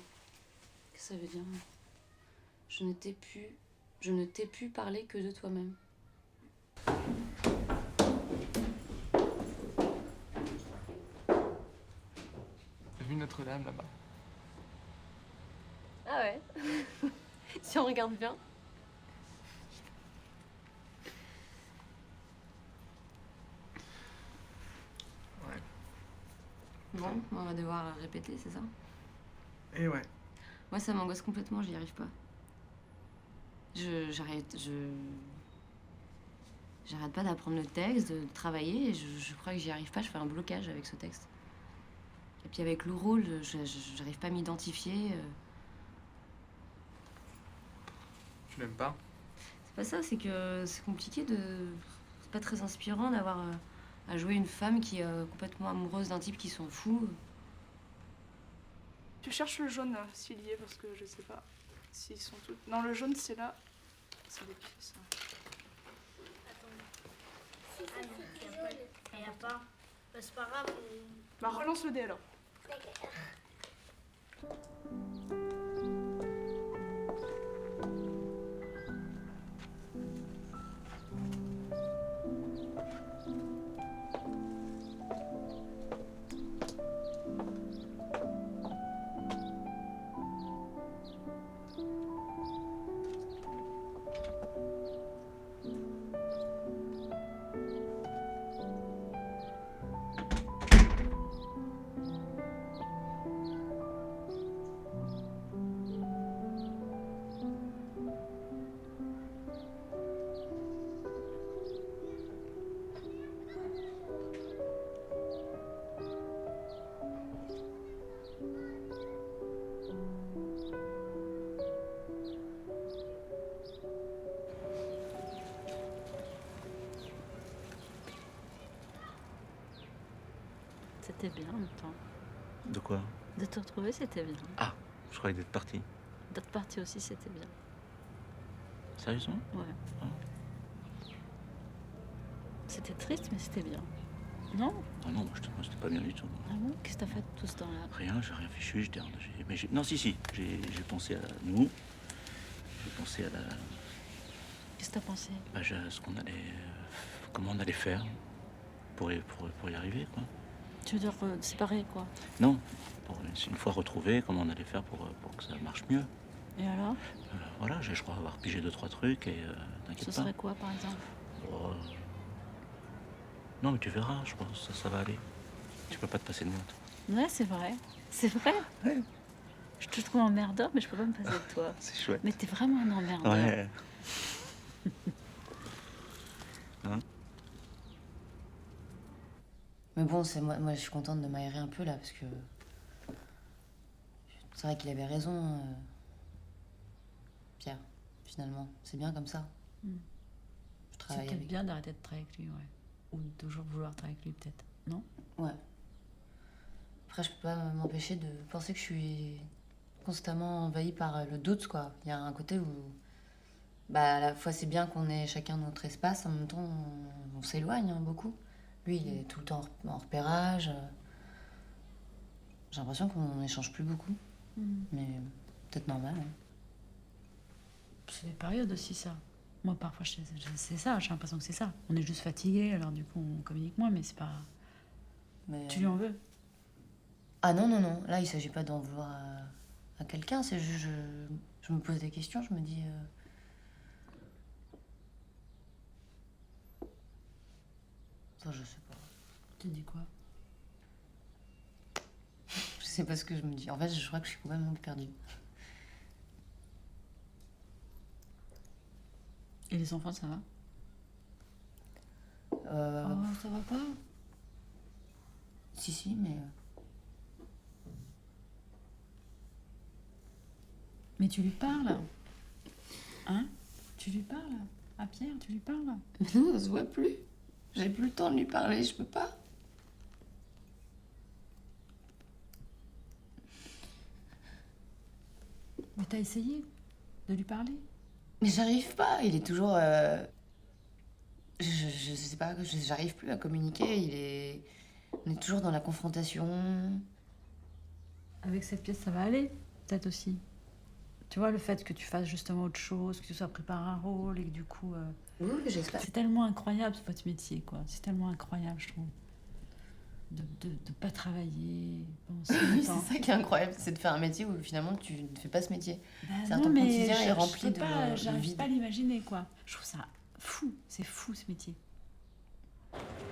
Qu'est-ce que ça veut dire? Je ne t'ai pu parler que de toi-même. T'as vu Notre-Dame là-bas? Ah ouais. Si on regarde bien. Ouais. Bon, on va devoir répéter, c'est ça? Et ouais. Moi, ça m'angoisse complètement, j'y arrive pas. J'arrête, J'arrête pas d'apprendre le texte, de travailler, et je crois que j'y arrive pas, je fais un blocage avec ce texte. Et puis avec le rôle, j'arrive pas à m'identifier. Tu l'aimes pas? C'est pas ça, c'est que c'est compliqué de... C'est pas très inspirant d'avoir à jouer une femme qui est complètement amoureuse d'un type qui s'en fout. Tu cherches le jaune, s'il y est, parce que je sais pas s'ils sont tous... Non, le jaune, c'est là. C'est des pièces. Il n'y a pas. Bah, c'est pas grave. Bah, relance le dé alors. C'était bien en même temps. De quoi? De te retrouver, c'était bien. Ah, je croyais d'être parti. D'être parti aussi, c'était bien. Sérieusement? Ouais. Ah. C'était triste, mais c'était bien. Non? Ah non, moi c'était pas bien du tout. Ah bon? Qu'est-ce que t'as fait tout ce temps-là? Rien, j'ai rien fichu, non, si, j'ai pensé à nous. J'ai pensé à la... Qu'est-ce que t'as pensé? Bah, ce qu'on allait... comment on allait faire pour y arriver, quoi. Tu veux dire séparer, quoi? Non, une fois retrouvés, comment on allait faire pour que ça marche mieux. Et alors? Voilà, je crois avoir pigé 2-3 trucs et t'inquiète pas. Ce serait quoi, par exemple? Oh. Non, mais tu verras, je pense, ça va aller. Tu peux pas te passer de moi, toi. Ouais, c'est vrai. C'est vrai? Ouais. Je te trouve emmerdeur, mais je peux pas me passer de toi. C'est chouette. Mais t'es vraiment un emmerdeur. Ouais. Hein? Mais bon, moi je suis contente de m'aérer un peu là, parce que... C'est vrai qu'il avait raison, Pierre, finalement. C'est bien comme ça. Je C'est travaille peut-être avec... bien d'arrêter de travailler avec lui, ouais. Ou de toujours vouloir travailler avec lui, peut-être. Non? Ouais. Après, je peux pas m'empêcher de penser que je suis constamment envahie par le doute, quoi. Il y a un côté où... Bah, à la fois, c'est bien qu'on ait chacun notre espace, en même temps, on s'éloigne beaucoup. Lui, il est tout le temps en repérage. J'ai l'impression qu'on n'échange plus beaucoup. Mais peut-être normal. Hein. C'est des périodes aussi, ça. Moi, parfois, c'est ça. J'ai l'impression que c'est ça. On est juste fatigué, alors du coup, on communique moins, mais c'est pas... Mais... Tu lui en veux? Ah non, non, non. Là, il s'agit pas d'en vouloir à quelqu'un. C'est juste... Je me pose des questions, je me dis... Ça, je sais pas. Tu dis quoi? Je sais pas ce que je me dis. En fait, je crois que je suis complètement perdue. Et les enfants, ça va? Oh, ça va pas? Si, mais... Mais tu lui parles? Hein? Tu lui parles? À Pierre, tu lui parles? Mais non, on se voit plus. J'ai plus le temps de lui parler, je peux pas. Mais t'as essayé de lui parler? Mais j'arrive pas, il est toujours... Je sais pas, j'arrive plus à communiquer, on est toujours dans la confrontation. Avec cette pièce, ça va aller, peut-être aussi. Tu vois, le fait que tu fasses justement autre chose, que tu sois préparé un rôle et que du coup... Oui, j'espère. C'est tellement incroyable, votre métier, quoi. C'est tellement incroyable, je trouve. De pas travailler. Oui, c'est ça qui est incroyable, c'est de faire un métier où finalement tu ne fais pas ce métier. Bah Ton quotidien est rempli de j'arrive vide. pas à l'imaginer, quoi. Je trouve ça fou, c'est fou ce métier.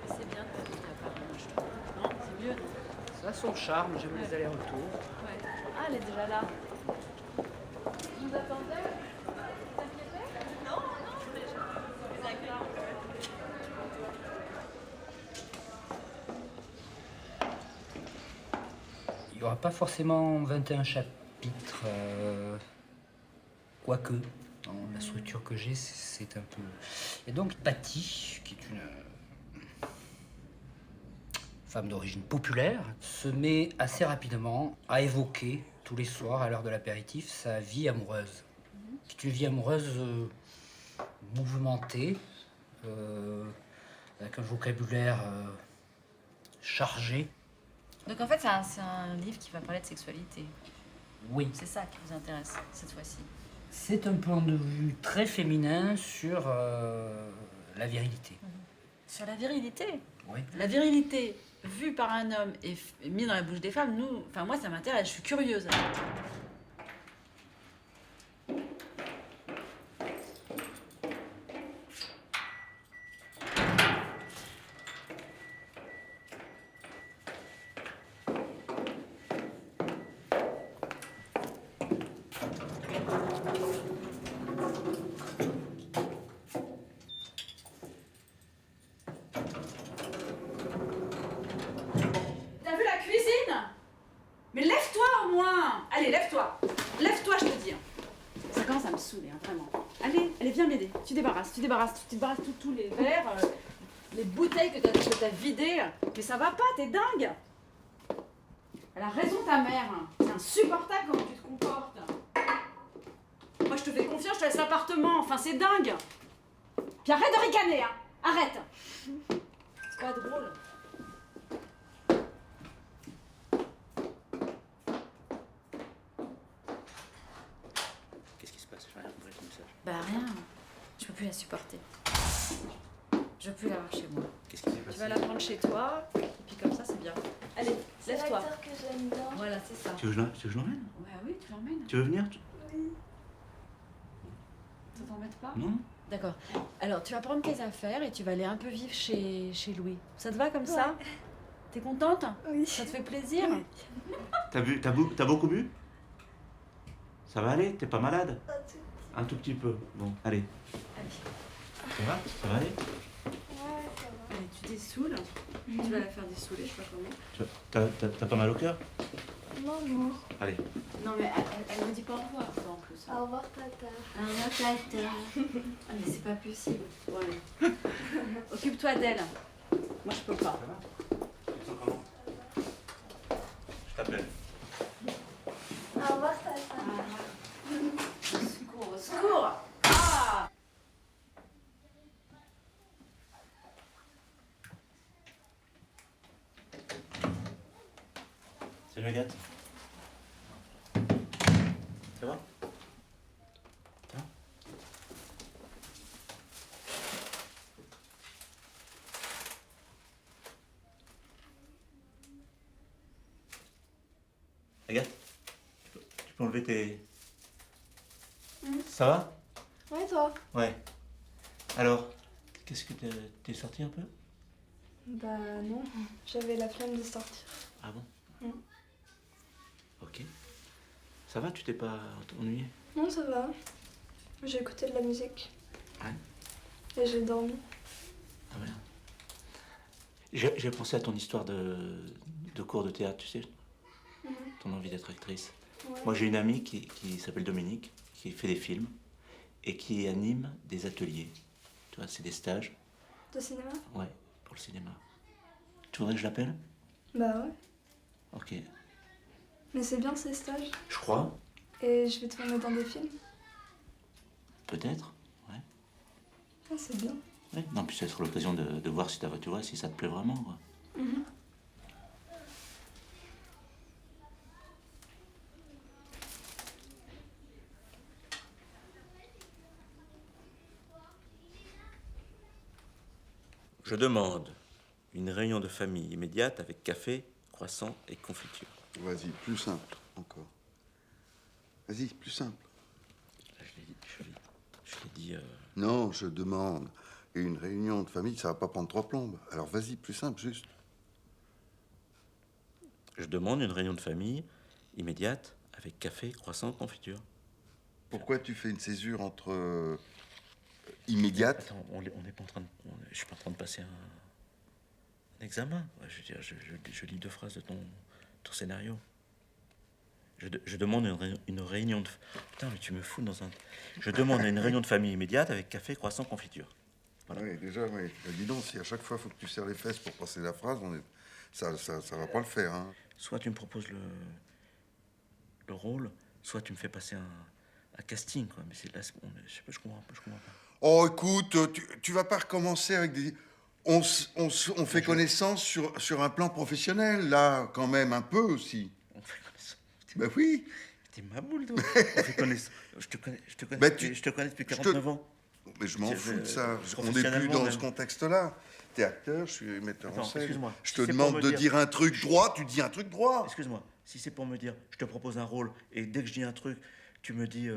C'est bien de te préparer, moi, je trouve. Non, c'est mieux. Ça a son charme, j'aime les allers-retours. Ouais. Ah, elle est déjà là. Vous attendez? Vous inquiétez? Non, mais je... D'accord. n'y aura pas forcément 21 chapitres, quoique. Dans la structure que j'ai, c'est un peu... Et donc, Patty, qui est une femme d'origine populaire, se met assez rapidement à évoquer, tous les soirs, à l'heure de l'apéritif, sa vie amoureuse. C'est une vie amoureuse mouvementée, avec un vocabulaire chargé. Donc en fait, c'est un livre qui va parler de sexualité. Oui. C'est ça qui vous intéresse, cette fois-ci. C'est un point de vue très féminin sur la virilité. Sur la virilité. Oui. La virilité vue par un homme et mise dans la bouche des femmes, moi ça m'intéresse, je suis curieuse. T'as vu la cuisine? Mais lève-toi au moins! Allez, lève-toi! Lève-toi, je te dis! Ça commence à me saouler, hein, vraiment. Allez, viens m'aider. Tu débarrasses tous les verres, les bouteilles que t'as vidées. Mais ça va pas, t'es dingue! Elle a raison, ta mère. C'est insupportable comment tu te comportes. Moi, je te fais confiance, je te laisse l'appartement. Enfin, c'est dingue! Puis arrête de ricaner, hein! Arrête! C'est pas drôle. Qu'est-ce qui se passe? Je n'ai rien compris ce message. Bah rien, je peux plus la supporter. Je peux plus l'avoir chez moi. Qu'est-ce qui s'est passé? Tu vas la prendre chez toi, et puis comme ça c'est bien. Allez, lève-toi. l'acteur que j'aime bien. Voilà, c'est ça. Tu veux que je l'emmène? Ouais, oui, tu l'emmènes. Tu veux venir? Oui. Ça t'embête pas? Non? D'accord. Alors, tu vas prendre tes affaires et tu vas aller un peu vivre chez Louis. Ça te va comme ça? T'es contente? Oui. Ça te fait plaisir? T'as beaucoup bu? Ça va aller? T'es pas malade? Un tout petit peu. Bon, allez. Ça va? Ça va aller? Allez, tu dessoules. Tu vas la faire dessouler, je sais pas comment. T'as pas mal au cœur? Non. Allez. Non, mais elle me dit pas au revoir, toi, en plus. Au revoir, tata. Au revoir, tata. Ah, mais c'est pas possible. Bon, allez. Occupe-toi d'elle. Moi, je peux pas. Je t'appelle. Au revoir, tata. Au secours! Ah! Salut Agathe. Ça va? Ça va? Agathe, tu peux enlever tes... Ça va? Ouais, toi? Ouais. Alors, qu'est-ce que t'es sorti un peu? Bah non, j'avais la flemme de sortir. Ah bon? Ok. Ça va, tu t'es pas ennuyé? Non, ça va. J'ai écouté de la musique. Ouais. Et j'ai dormi. Ah voilà. J'ai pensé à ton histoire de cours de théâtre, tu sais, ton envie d'être actrice. Ouais. Moi, j'ai une amie qui s'appelle Dominique, qui fait des films et qui anime des ateliers. Tu vois, c'est des stages. De cinéma? Ouais, pour le cinéma. Tu voudrais que je l'appelle? Bah ouais. Ok. Mais c'est bien ces stages. Je crois. Et je vais te tourner dans des films. Peut-être. Ouais. Ah, c'est bien. Ouais. Non, puis ça sera l'occasion de voir si tu vois, si ça te plaît vraiment, quoi. Je demande une réunion de famille immédiate avec café, croissant et confiture. Vas-y, plus simple encore. Vas-y, plus simple. Je l'ai dit... Non, je demande. Et une réunion de famille, ça va pas prendre 3 plombes. Alors vas-y, plus simple, juste. Je demande une réunion de famille immédiate avec café, croissant, confiture. Pourquoi tu fais une césure entre immédiate? Attends, on n'est pas en train de... Je suis pas en train de passer un examen. Ouais, je veux dire, je lis 2 phrases de ton scénario. Je demande une réunion de... Putain, mais tu me fous dans un... Je demande une réunion de famille immédiate avec café, croissant, confiture. Voilà. Oui, déjà, oui. Mais dis donc, si à chaque fois, il faut que tu serres les fesses pour passer la phrase, ça va pas le faire. Hein. Soit tu me proposes le rôle, soit tu me fais passer un casting, quoi. Mais c'est là, je sais pas, je comprends pas. Oh, écoute, tu vas pas recommencer avec des... On fait connaissance sur un plan professionnel, là, quand même, un peu aussi. On fait connaissance. Ben oui. T'es ma boule, toi. On fait connaissance. Je te connais depuis 49 ans. Mais je m'en fous de ça. On n'est plus dans ce contexte-là. T'es acteur, je suis metteur en scène. Excuse-moi. Je te demande de dire un truc droit, tu dis un truc droit. Excuse-moi. Si c'est pour me dire, je te propose un rôle, et dès que je dis un truc, tu me dis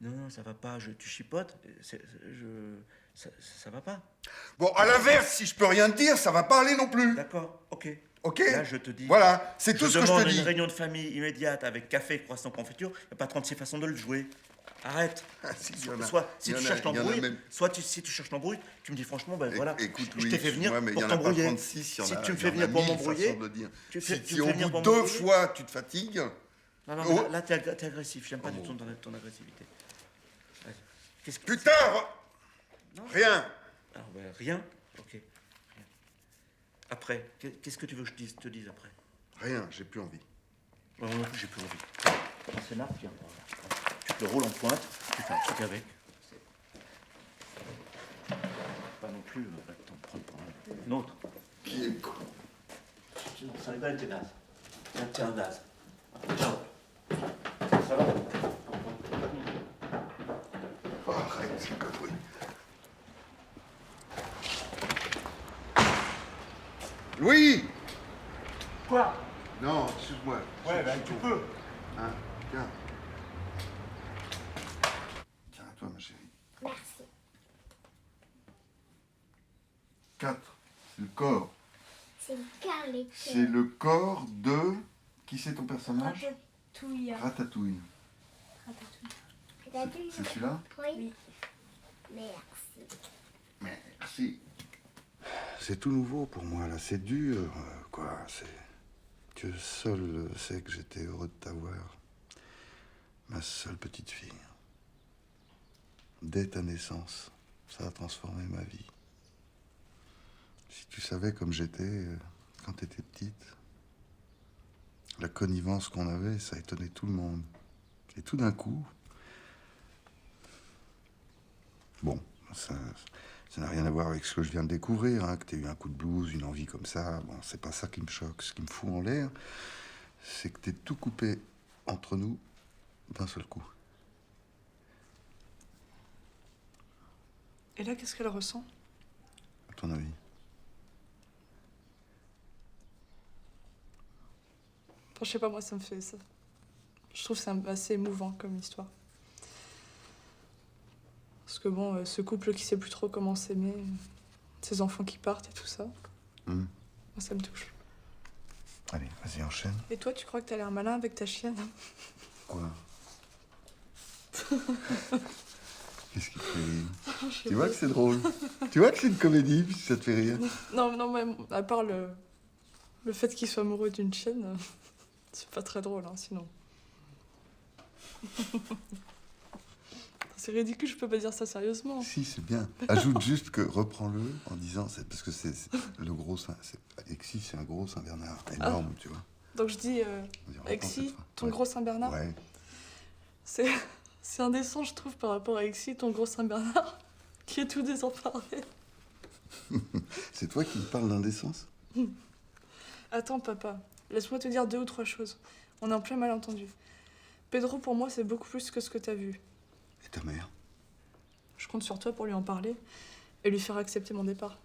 non, ça va pas, tu chipotes, ça va pas. Bon, à l'inverse, si je peux rien te dire, ça va pas aller non plus. D'accord, ok. Ok. Là, je te dis. Voilà, c'est tout ce que je te demande dis. une réunion de famille immédiate avec café, croissant, confiture. Il n'y a pas 36 façons de le jouer. Arrête. Si tu cherches l'embrouille, si tu cherches l'embrouille, tu me dis franchement, ben voilà. Écoute, je t'ai fait venir mais pour il y en a pas t'embrouiller. 36, Si tu me fais venir pour m'embrouiller, si au bout de 2 fois tu te fatigues. Non, là t'es agressif. J'aime pas du tout ton agressivité. Putain, rien. Alors, ben, rien. Ok. Rien. Après, qu'est-ce que tu veux que je te dise après? Rien, j'ai plus envie. Moi non plus, j'ai plus envie. Un scénar, tiens. Tu te le roules en pointe, tu fais un truc avec. Pas non plus, t'en prends pour un autre. Qui est con? Ça rigole, t'es naze. T'es un naze. Ciao. Ça va? Oh, arrête, c'est une connerie. Oui. Quoi? Non, excuse-moi. Ouais, ben tu peux. Hein, tiens. Tiens, à toi, ma chérie. Merci. 4. C'est le corps. C'est le cœur, C'est le corps de... Qui c'est ton personnage? Ratatouille. Ratatouille. Ratatouille. C'est celui-là? Oui. Merci. Merci. C'est tout nouveau pour moi, là. C'est dur, quoi. Dieu seul sait que j'étais heureux de t'avoir. Ma seule petite fille. Dès ta naissance, ça a transformé ma vie. Si tu savais comme j'étais quand t'étais petite, la connivence qu'on avait, ça étonnait tout le monde. Et tout d'un coup... Bon, ça n'a rien à voir avec ce que je viens de découvrir, hein, que t'aies eu un coup de blues, une envie comme ça. Bon, c'est pas ça qui me choque. Ce qui me fout en l'air, c'est que t'es tout coupé entre nous d'un seul coup. Et là, qu'est-ce qu'elle ressent? À ton avis? Enfin, je sais pas, moi, ça me fait ça. Je trouve que c'est assez émouvant comme histoire. Parce que bon, ce couple qui sait plus trop comment s'aimer, ses enfants qui partent et tout ça, moi, ça me touche. Allez, vas-y, enchaîne. Et toi, tu crois que t'as l'air malin avec ta chienne? Quoi? Qu'est-ce qui te fait rire? Tu vois que c'est drôle. Tu vois que c'est une comédie, puis ça te fait rire. Non, mais à part le fait qu'il soit amoureux d'une chienne, c'est pas très drôle, hein, sinon. C'est ridicule, je peux pas dire ça sérieusement. Si, c'est bien. Ajoute juste que reprends-le en disant, parce que c'est le gros Exy, c'est un gros Saint-Bernard énorme, tu vois. Donc je dis, Exy, ton gros Saint-Bernard. Ouais. C'est indécent, je trouve, par rapport à Exy, ton gros Saint-Bernard, qui est tout désemparé. C'est toi qui me parles d'indécence? Attends, papa, laisse-moi te dire 2 ou 3 choses. On est en plein malentendu. Pedro, pour moi, c'est beaucoup plus que ce que t'as vu. Et ta mère? Je compte sur toi pour lui en parler et lui faire accepter mon départ.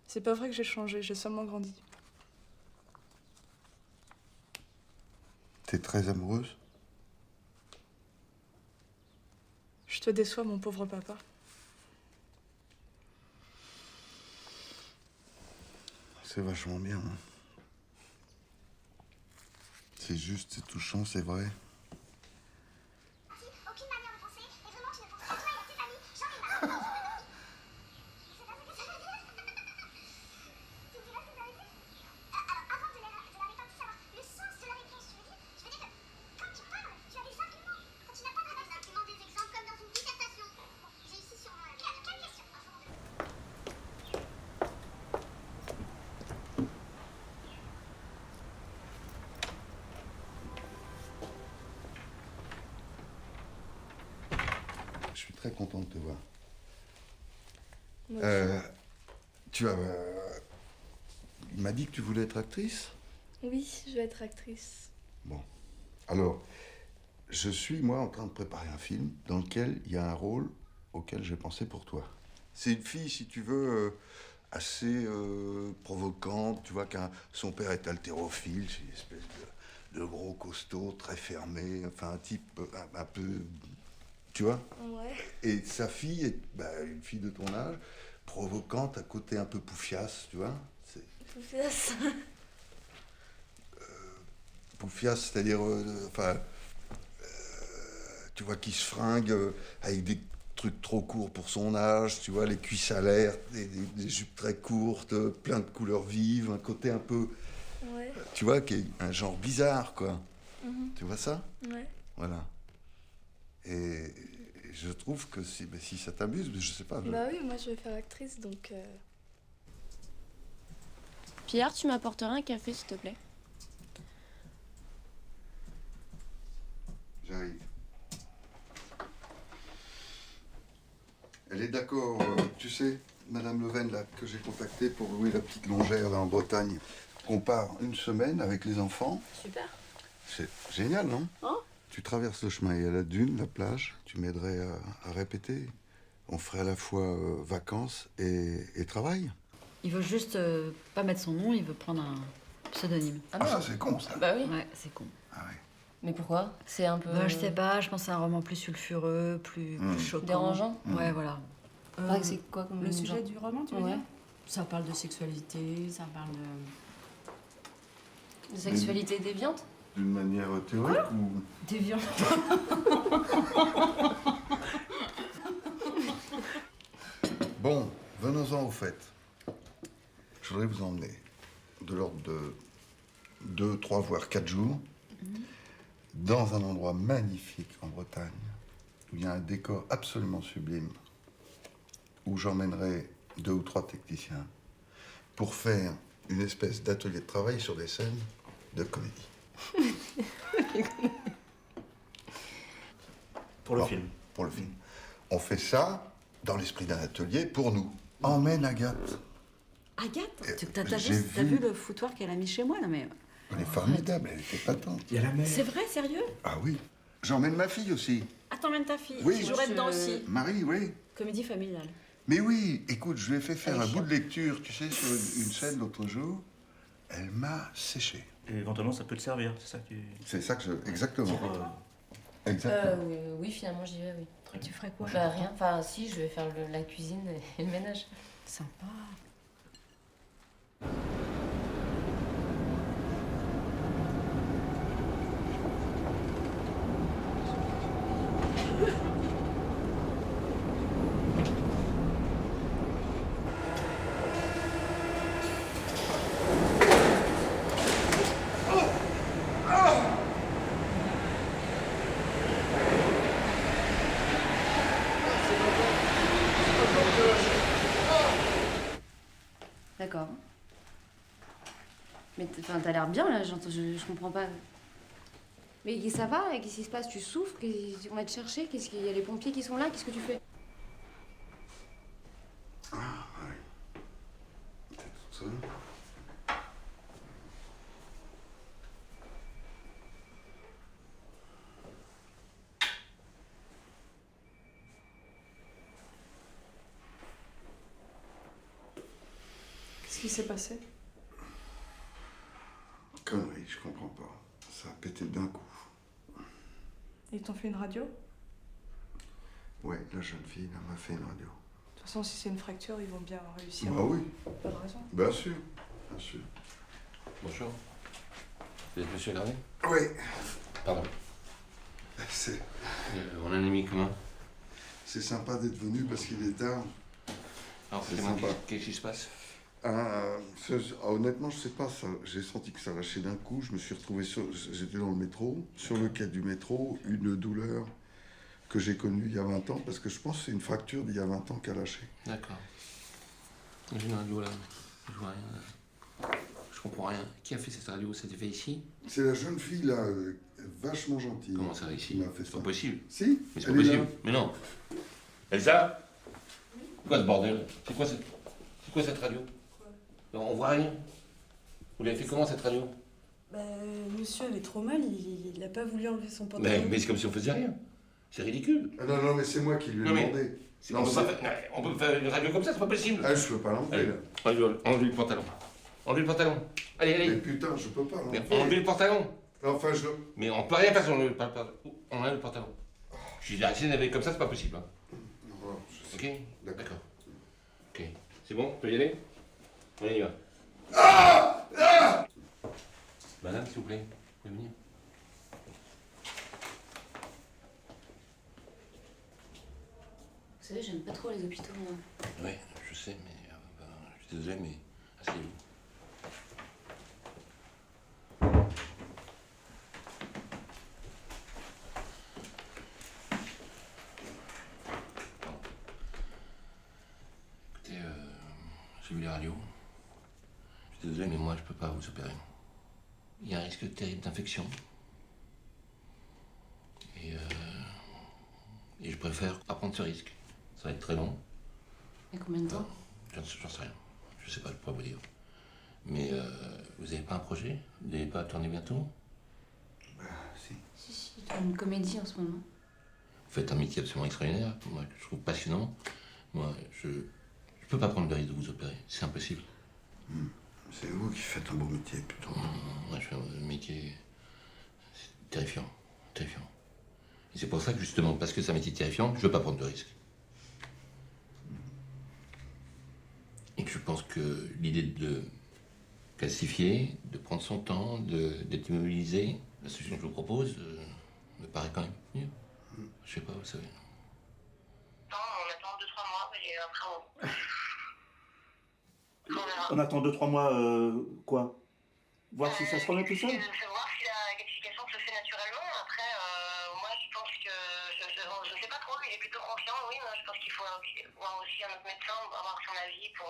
C'est pas vrai que j'ai changé, j'ai seulement grandi. T'es très amoureuse? Je te déçois, mon pauvre papa. C'est vachement bien. Hein. C'est juste, c'est touchant, c'est vrai. très content de te voir. Moi Il m'a dit que tu voulais être actrice? Oui, je vais être actrice. Bon. Alors, je suis, moi, en train de préparer un film dans lequel il y a un rôle auquel j'ai pensé pour toi. C'est une fille, si tu veux, assez provocante. Tu vois, son père est haltérophile, c'est une espèce de gros costaud, très fermé, enfin un type un peu... Tu vois? Ouais. Et sa fille est une fille de ton âge, provocante, à côté un peu poufiasse, tu vois? Poufiasse. Poufiasse, c'est-à-dire, tu vois, qui se fringue avec des trucs trop courts pour son âge, tu vois, les cuisses à l'air, des jupes très courtes, plein de couleurs vives, un côté un peu, Ouais. tu vois, qui est un genre bizarre, quoi. Mhm. Tu vois ça? Ouais. Voilà. Et je trouve que si ça t'amuse, je sais pas. Bah oui, moi je vais faire actrice, donc... Pierre, tu m'apporteras un café, s'il te plaît? J'arrive. Elle est d'accord, tu sais, Madame Leven, là, que j'ai contactée pour louer la petite longère, là, en Bretagne. On part une semaine avec les enfants. Super. C'est génial, non? Hein? Tu traverses le chemin, il y a la dune, la plage, tu m'aiderais à répéter. On ferait à la fois vacances et travail. Il veut juste pas mettre son nom, il veut prendre un pseudonyme. Ah, ça c'est con, ça. Bah oui. Ouais, c'est con. Mais pourquoi? C'est un peu... Bah, je sais pas, je pense à un roman plus sulfureux, plus choquant. Dérangeant? Ouais, voilà. c'est quoi comme Le genre? sujet du roman, tu veux Ouais. dire? Ça parle de sexualité, ça parle de... De sexualité déviante? D'une manière théorique ou... Déviant. Bon, venons-en au fait. Je voudrais vous emmener de l'ordre de 2, 3, voire 4 jours dans un endroit magnifique en Bretagne où il y a un décor absolument sublime, où j'emmènerai 2 ou 3 techniciens pour faire une espèce d'atelier de travail sur des scènes de comédie. Pour le film. Pour le film. On fait ça dans l'esprit d'un atelier pour nous. Emmène Agathe. Agathe, t'as j'ai vu le foutoir qu'elle a mis chez moi, là, mais... Elle est formidable, elle était patente. Il y a la mer. C'est vrai, sérieux? Ah oui. J'emmène ma fille aussi. Ah, t'emmènes ta fille, Oui. qui jouerait dedans aussi. Marie, oui. Comédie familiale. Mais oui, écoute, je lui ai fait faire Avec un bout de lecture, tu sais, sur une scène l'autre jour. Elle m'a séché. Et éventuellement, ça peut te servir, c'est ça qui... C'est ça que je... Exactement. Pour, Exactement. Oui, finalement, j'y vais, oui. Et tu ferais quoi? Bah rien, enfin si, je vais faire la cuisine et le ménage. Sympa. D'accord. Mais t'as l'air bien là, je comprends pas. Mais ça va? Qu'est-ce qui se passe? Tu souffres? On va te chercher? Qu'est-ce qu'il y a les pompiers qui sont là? Qu'est-ce que tu fais? Ah, oui. T'es toute seule? Qu'est-ce qui s'est passé? Connerie, je comprends pas. Ça a pété d'un coup. Ils t'ont fait une radio? De Ouais, la jeune fille, elle m'a fait une radio. toute façon, si c'est une fracture, ils vont bien réussir. Bah oui. Pas de raison. Bien sûr, bien sûr. Bonjour. Vous êtes monsieur Garnier? Oui. Pardon. C'est... On a un ami commun. C'est sympa d'être venu parce qu'il est tard. Alors, C'est c'est-moi, sympa. qu'est-ce qui se passe? Honnêtement, je sais pas. J'ai senti que ça lâchait d'un coup. Je me suis retrouvé j'étais dans le métro, sur le quai du métro, une douleur que j'ai connue il y a 20 ans, parce que je pense que c'est une fracture d'il y a 20 ans qui a lâché. D'accord. J'ai une radio là. Je vois rien. Je comprends rien. Qui a fait cette radio? Ça s'est fait ici? C'est la jeune fille là, vachement gentille. Comment ça, ici? Qui m'a fait C'est ça. pas possible. Si. Mais c'est pas elle est possible. là. Mais non. Elsa? C'est quoi ce bordel? C'est quoi cette radio? On voit rien. Vous l'avez fait comment cette radio? Bah, monsieur avait trop mal, il a pas voulu enlever son pantalon. Mais c'est comme si on faisait rien. C'est ridicule. Ah non, mais c'est moi qui lui ai demandé. On peut faire une radio comme ça, c'est pas possible. Ah, je peux pas l'enlever, là. Enlevez le pantalon. Enlevez le pantalon. Allez, allez. Mais putain, je peux pas l'enlever. Enlevez le pantalon. Enfin, Mais on peut rien faire si on enlève le pantalon. Je dis, si on avait comme ça, c'est pas possible. Hein. Ok? D'accord. Ok. C'est bon? On peut y aller? On y va. Madame, s'il vous plaît, vous pouvez venir. Vous savez, j'aime pas trop les hôpitaux, moi. Oui, je sais, mais je suis désolé, mais asseyez-vous. Écoutez, j'ai vu les radios. Je suis désolé, mais moi, je peux pas vous opérer. Il y a un risque terrible d'infection. Et je préfère pas prendre ce risque. Ça va être très long. Et combien de temps? J'en sais rien. Je sais pas, je peux pas vous dire. Mais vous avez pas un projet? Vous n'allez pas tourner bientôt? Si. Si, je tourne une comédie en ce moment. Vous faites un métier absolument extraordinaire. Moi, je trouve passionnant. Moi, je peux pas prendre le risque de vous opérer. C'est impossible. C'est vous qui faites un beau métier, plutôt. Moi, je fais un métier terrifiant. Terrifiant. Et c'est pour ça que, justement, parce que c'est un métier terrifiant, je veux pas prendre de risque. Et que je pense que l'idée de classifier, de prendre son temps, d'être immobilisé, la solution que je vous propose me paraît quand même mieux. Je sais pas, vous savez. On attend 2-3 mois, mais après On attend 2-3 mois, quoi? Voir si ça se remet tout seul? voir si la gasification se fait naturellement. Après, moi, je pense que... Je sais pas trop, il est plutôt confiant, oui. Moi, je pense qu'il faut voir aussi un autre médecin, avoir son avis pour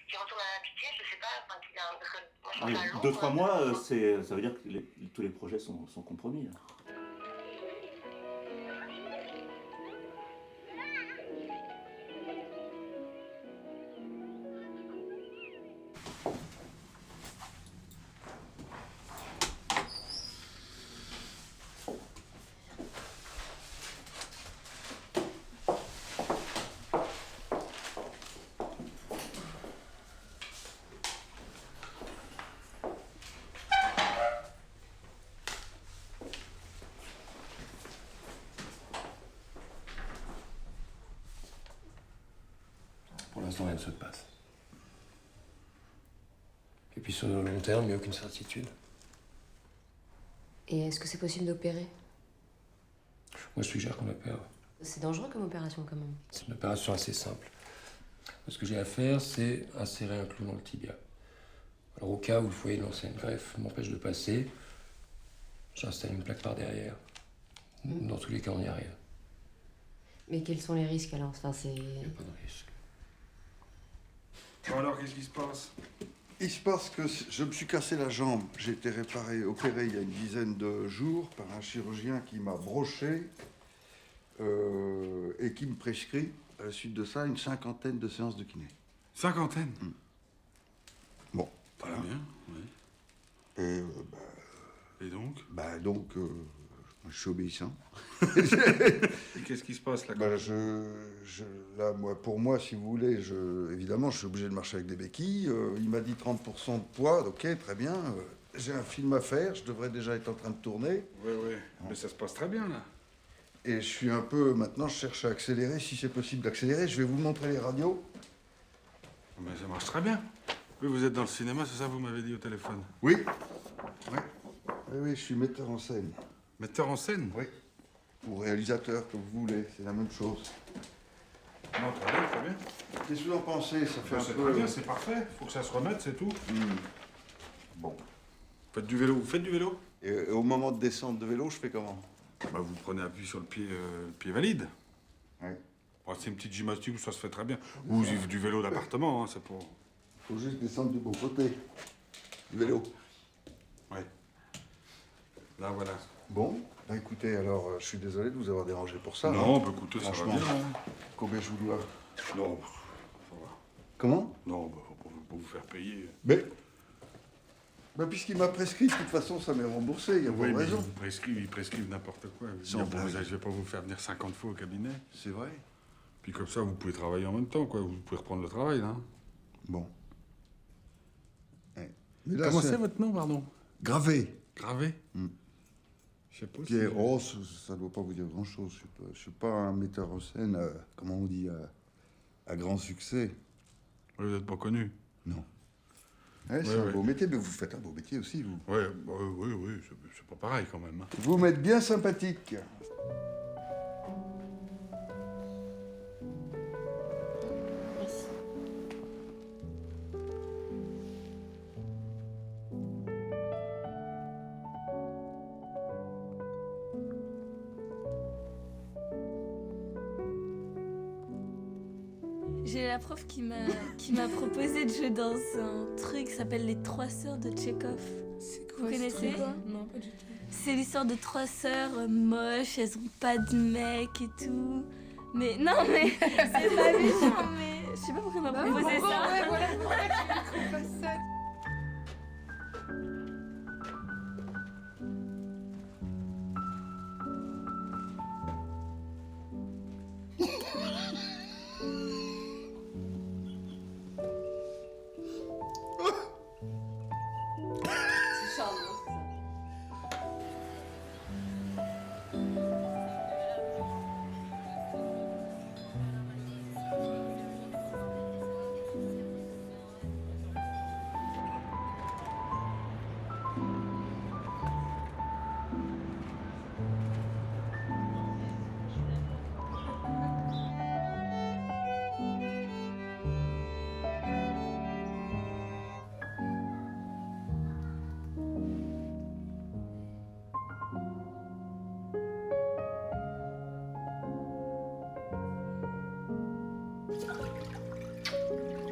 qu'il retourne à la pitié. Je sais pas, enfin, qu'il a... Parce que moi, je trouve ça long. 2-3 mois, ça veut dire que tous les projets sont compromis. Là. Pour l'instant, rien ne se passe. Et puis sur le long terme, il n'y a aucune certitude. Et est-ce que c'est possible d'opérer? Moi, je suggère qu'on opère. C'est dangereux comme opération, quand même. C'est une opération assez simple. Ce que j'ai à faire, c'est insérer un clou dans le tibia. Alors, au cas où le foyer de l'ancienne greffe m'empêche de passer, j'installe une plaque par derrière. Dans tous les cas, on y arrive. Mais quels sont les risques, alors? Enfin, c'est... Il n'y a pas de risque. Bon alors, qu'est-ce qui se passe? Il se passe que je me suis cassé la jambe. J'ai été opéré il y a une dizaine de jours par un chirurgien qui m'a broché et qui me prescrit, à la suite de ça, une 50aine de séances de kiné. 50aine? Bon, voilà. Bien, oui. Et donc? Je suis obéissant. Et qu'est-ce qui se passe là? Pour moi, si vous voulez, évidemment, je suis obligé de marcher avec des béquilles. Il m'a dit 30% de poids, ok, très bien. J'ai un film à faire, je devrais déjà être en train de tourner. Oui, mais ça se passe très bien là. Et je suis un peu, maintenant, je cherche à accélérer, si c'est possible d'accélérer. Je vais vous montrer les radios. Mais ça marche très bien. Oui, vous êtes dans le cinéma, c'est ça, vous m'avez dit au téléphone? Oui. Oui, je suis metteur en scène. Metteur en scène? Oui. Ou réalisateur, comme vous voulez, c'est la même chose. Non, très bien, très bien. Qu'est-ce que vous en pensez? Ça fait un C'est peu... très bien, c'est parfait. Faut que ça se remette, c'est tout. Bon. Faites du vélo, vous faites du vélo? Et au moment de descendre de vélo, je fais comment? Vous prenez appui sur le pied valide. Oui. Bon, c'est une petite gymnastique, ça se fait très bien. Ou du vélo d'appartement, hein, c'est pour... Faut juste descendre du bon côté. Du vélo. Oui. Là, voilà. Bon. Bah écoutez, alors, je suis désolé de vous avoir dérangé pour ça. Non, bah écoutez, ça va Franchement, bien. Hein. Combien je vous dois? Non, ça va. Comment? Non, bah, faut pas vous faire payer. Mais... Bah puisqu'il m'a prescrit, de toute façon, ça m'est remboursé, il y a pas de mais raison. ils prescrivent n'importe quoi. Sans blague. Je vais pas vous faire venir 50 fois au cabinet. C'est vrai. Puis comme ça, vous pouvez travailler en même temps, quoi. Vous pouvez reprendre le travail, là. Bon. Mais là, comment c'est votre nom, pardon? Gravé. Gravé? Je sais pas Pierre, oh, ça doit pas vous dire grand-chose. Je suis pas un metteur en scène, comment on dit, à grand succès. Vous n'êtes pas connu? Non. C'est un beau métier, mais vous faites un beau métier aussi, vous. Oui, c'est pas pareil quand même. Hein. Vous m'êtes bien sympathique. Merci. J'ai la prof qui m'a proposé de jouer dans un truc qui s'appelle Les Trois Sœurs de Tchekhov. Vous connaissez? Non, pas du tout. C'est l'histoire de trois sœurs moches, elles ont pas de mec et tout. Mais non, mais c'est pas méchant, mais je sais pas pourquoi elle m'a proposé ça. Ouais, voilà qu'il faut faire ça. C'est charmant.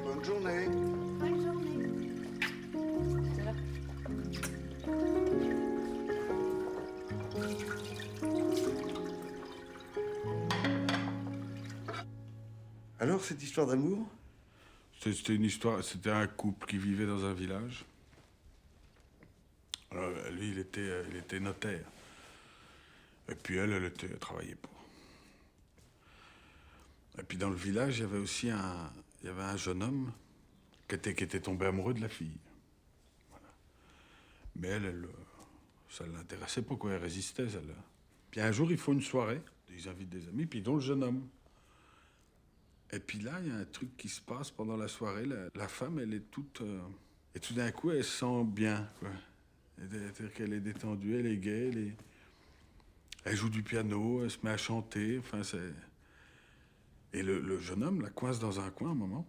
Bonne journée. Bonne journée. Alors, cette histoire d'amour? C'était une histoire, c'était un couple qui vivait dans un village. Alors, lui, il était notaire. Et puis elle travaillait pour. Et puis dans le village, il y avait aussi un jeune homme qui était tombé amoureux de la fille. Voilà. Mais elle, ça ne l'intéressait pas, quoi. Elle résistait, celle-là. Puis un jour, ils font une soirée, ils invitent des amis, puis dont le jeune homme. Et puis là, il y a un truc qui se passe pendant la soirée. La femme, elle est toute... et tout d'un coup, elle se sent bien, quoi. C'est-à-dire qu'elle est détendue, elle est gaie, elle joue du piano, elle se met à chanter, enfin, c'est... Et le jeune homme la coince dans un coin un moment.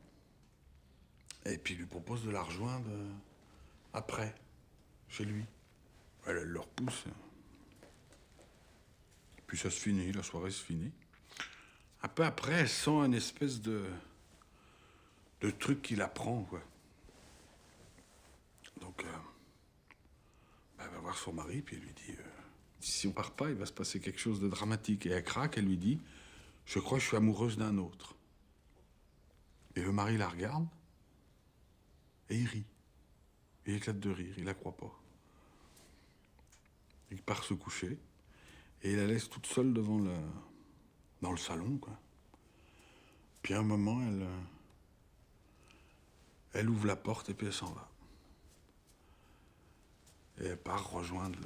Et puis il lui propose de la rejoindre après, chez lui. Elle le repousse. Puis ça se finit, la soirée se finit. Un peu après, elle sent un espèce de truc qui la prend, quoi. Donc, elle va voir son mari, puis elle lui dit si on part pas, il va se passer quelque chose de dramatique. Et elle craque, elle lui dit je crois que je suis amoureuse d'un autre. Et le mari la regarde, et il rit. Il éclate de rire, il la croit pas. Il part se coucher, et il la laisse toute seule dans le salon, quoi. Puis à un moment, elle ouvre la porte, et puis elle s'en va. Et elle part rejoindre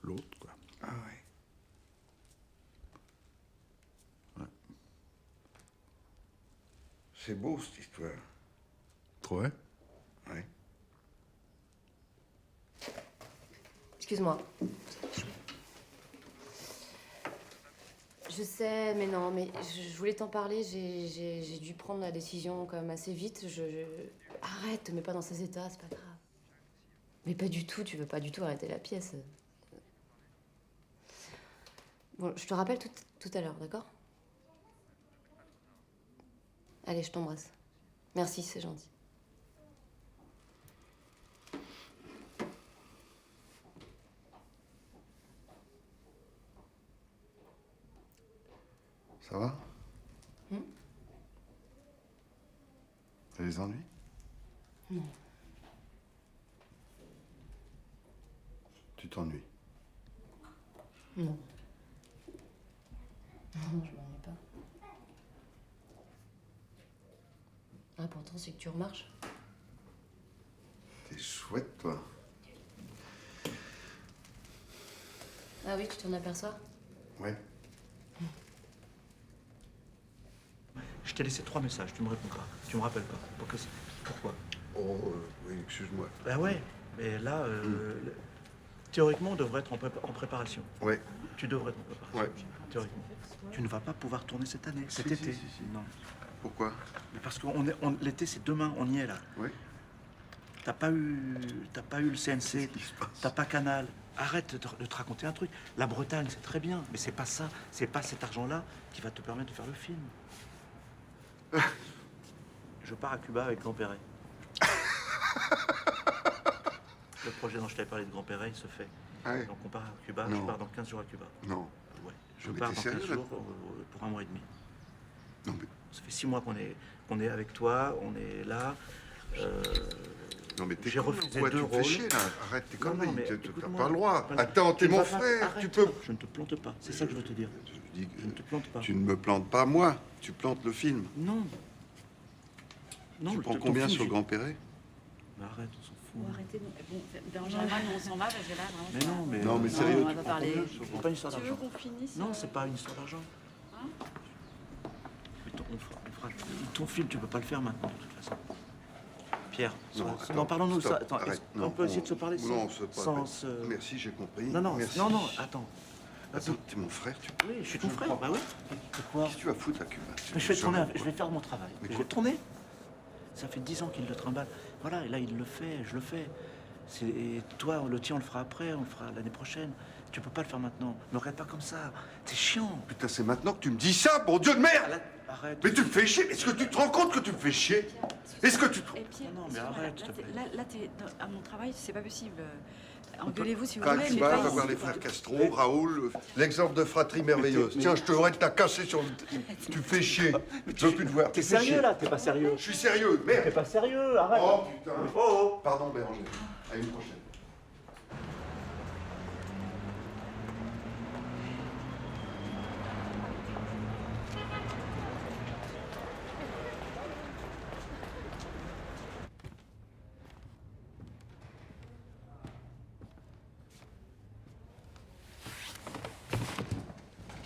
l'autre, quoi. Ah ouais. C'est beau, cette histoire. Ouais? Ouais. Excuse-moi. Je sais, mais non, mais je voulais t'en parler. J'ai dû prendre la décision quand même assez vite. Arrête, te mets pas dans ces états, c'est pas grave. Mais pas du tout, tu veux pas du tout arrêter la pièce. Bon, je te rappelle tout à l'heure, d'accord? Allez, je t'embrasse. Merci, c'est gentil. Ça va? T'as des ennuis? Non. Tu t'ennuies? Non. Non, je m'ennuie pas. Ah, pourtant, c'est que tu remarches. T'es chouette, toi. Ah oui, tu t'en aperçois? Ouais. Je t'ai laissé 3 messages, tu me réponds pas. Tu me rappelles pas. Pourquoi? Oh, oui, excuse-moi. Ben ouais, mais là, théoriquement, on devrait être en préparation. Ouais. Tu devrais être en préparation. Ouais. Théoriquement. Tu ne vas pas pouvoir tourner cette année, cet Si, été. si, si. Non. Pourquoi? Mais parce que l'été, c'est demain, on y est là. Oui. T'as pas eu le CNC, t'as pas Canal. Arrête de te raconter un truc. La Bretagne, c'est très bien, mais c'est pas ça, c'est pas cet argent-là qui va te permettre de faire le film. Je pars à Cuba avec Grand Perret. Le projet dont je t'avais parlé de Grand Perret, il se fait. Ah ouais. Donc on part à Cuba, Non. je pars dans 15 jours à Cuba. Non. Ouais. Je Mais pars t'es dans sérieux, 15 là? jours pour 1 mois et demi. Non, mais... Ça fait 6 mois qu'on est avec toi, on est là. Non, mais t'es j'ai con, refusé quoi, 2 tu me fais rôles. chier, là. Arrête tes Non, non, conneries, mais t'as écoute-moi. pas le droit. Voilà. Attends, Tu t'es ne mon vas pas- frère, arrête. tu peux... Je ne te plante pas, c'est ça que je veux te dire. Je dis que... Je ne te plante pas. Tu ne me plantes pas, moi. Tu plantes le film. Non. Non, Tu le- prends ton combien film, sur je- Grand Perret? Mais arrête, on s'en fout. Bon, arrêtez. Bon, Bérangère et moi, nous, on s'en va parce que là, vraiment. Mais non, mais... Non, mais sérieux, on va tu pas prends parler. combien sur C'est pas une histoire Tu veux d'argent. qu'on finisse Non, c'est pas une histoire d'argent. Hein? Mais ton film, tu peux pas le faire maintenant, de toute façon. Pierre, attends, parlons-nous ça. stop, Attends, arrête. on Non, peut essayer de se parler non, on sans... se parle sans pas. se... Merci, j'ai compris. Non, non, Merci. non, attends. Attends, t'es mon frère, tu... Oui, je suis ton frère, bah oui. Pourquoi? Qu'est-ce que tu vas foutre à Cuba? Mais je vais tourner, je vais faire mon travail. Mais Je quoi? vais tourner. Ça fait 10 ans qu'il le trimballe. Voilà, et là, il le fait, je le fais. Et toi, le tien, on le fera après, on le fera l'année prochaine. Tu peux pas le faire maintenant. Me regarde pas comme ça. C'est chiant. Putain, c'est maintenant que tu me dis ça, bon Dieu de merde! Arrête. Mais tu me fais chier! Est-ce que tu te rends compte que tu me fais chier? Est-ce que tu... Et Pierre, Non, mais excuse-moi, arrête, s'il te plaît. là, t'es à mon travail, c'est pas possible. Engueulez-vous si vous Quand voulez, tu mais vas pas voir ici. les frères Castro, Raoul, l'exemple de fratrie merveilleuse. Tiens, je t'aurais de la casser sur le... Tu fais chier. Je veux plus te voir. T'es Tu fais sérieux chier. là? T'es pas sérieux? Je suis sérieux, merde! T'es pas sérieux, arrête. Oh putain! Oh. Pardon, Bérangère. À une prochaine.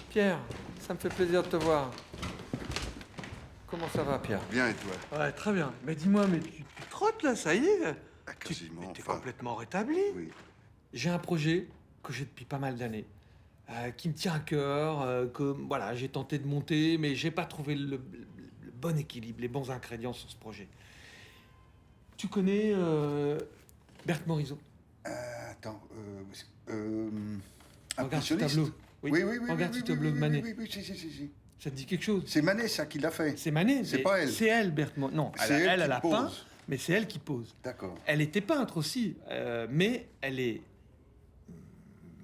Pierre, ça me fait plaisir de te voir. Comment ça va, Pierre? Bien, et toi? Ouais, très bien. Mais dis-moi, mais tu trottes là, ça y est? Ah, quasiment, T'es enfin... complètement rétabli. Oui. J'ai un projet que j'ai depuis pas mal d'années, qui me tient à cœur, que voilà, j'ai tenté de monter, mais j'ai pas trouvé le bon équilibre, les bons ingrédients sur ce projet. Tu connais Berthe Morisot? Attends, Regarde ce impressionniste. tableau. Oui, Oui, oui, oui. regarde oui, ce oui, tableau oui, de Manet. Oui, oui, oui, si. Ça te dit quelque chose? C'est Manet, ça, qui l'a fait. C'est Manet. C'est mais pas elle. C'est elle, Berthe Morisot. Non, C'est elle elle qui a pose. peint, mais c'est elle qui pose. D'accord. Elle était peintre aussi, mais elle est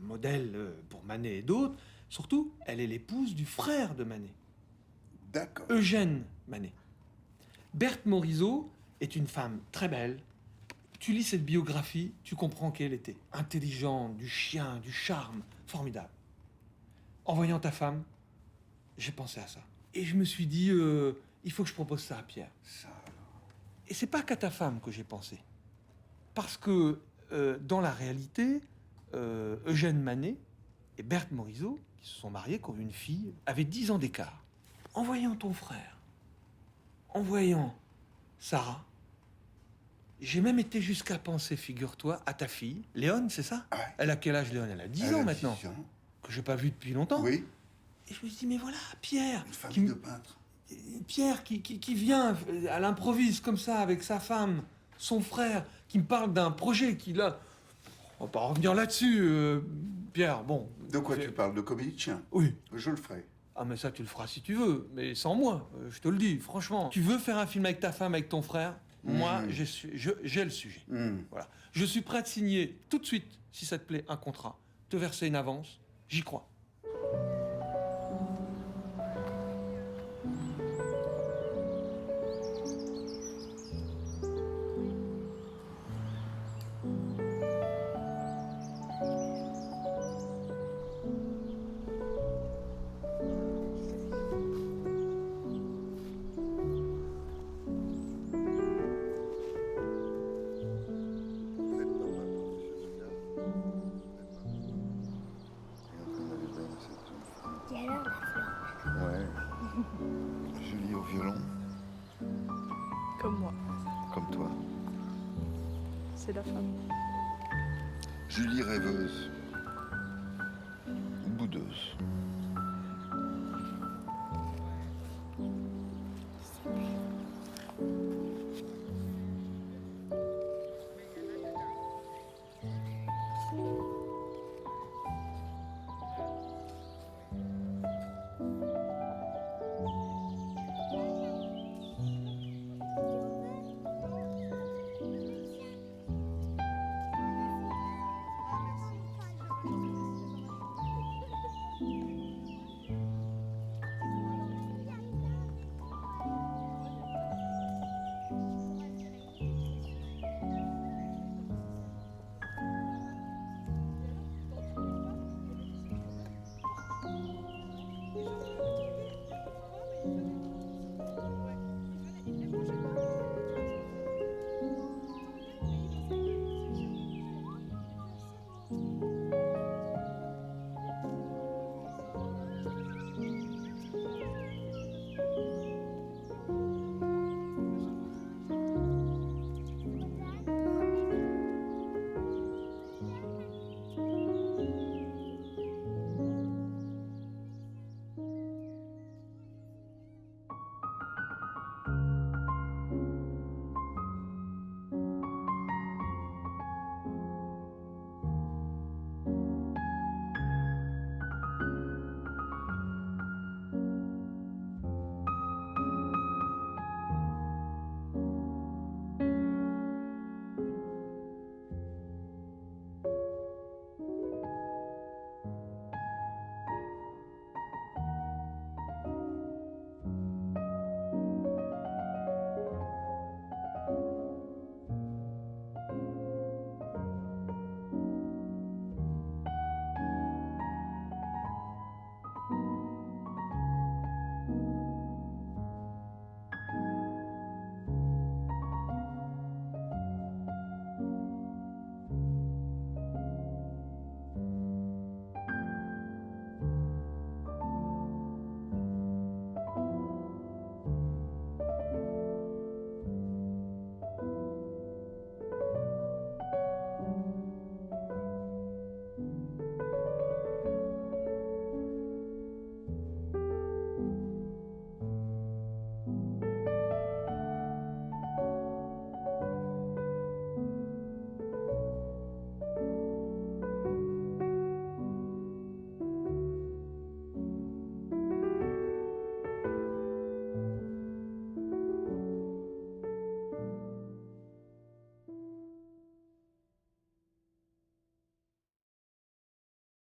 modèle pour Manet et d'autres. Surtout, elle est l'épouse du frère de Manet, D'accord. Eugène Manet. Berthe Morisot est une femme très belle. Tu lis cette biographie, tu comprends qui elle était. Intelligente, du chien, du charme, formidable. En voyant ta femme, j'ai pensé à ça. Et je me suis dit, il faut que je propose ça à Pierre. Ça... Et c'est pas qu'à ta femme que j'ai pensé. Parce que, dans la réalité, Eugène Manet et Berthe Morisot, qui se sont mariés, qui ont eu une fille, avaient 10 ans d'écart. En voyant ton frère, en voyant Sarah, j'ai même été jusqu'à penser, figure-toi, à ta fille, Léone, c'est ça? Ouais. Elle a quel âge, Léone? Elle a 10 Elle ans a maintenant. 10 ans. Que j'ai pas vu depuis longtemps. Oui. Et je me suis dit, mais voilà, Pierre. Une famille de peintres. Pierre qui vient à l'improviste comme ça avec sa femme, son frère, qui me parle d'un projet qu'il a. On va pas revenir là-dessus, Pierre. Bon. De quoi tu parles? De comédie de chien? Oui. Je le ferai. Ah mais ça tu le feras si tu veux, mais sans moi, je te le dis, franchement. Tu veux faire un film avec ta femme, avec ton frère? Moi, j'ai le sujet. Voilà. Je suis prêt à te signer tout de suite, si ça te plaît, un contrat, te verser une avance, j'y crois. violon, Comme moi. comme toi. C'est la femme. Julie rêveuse.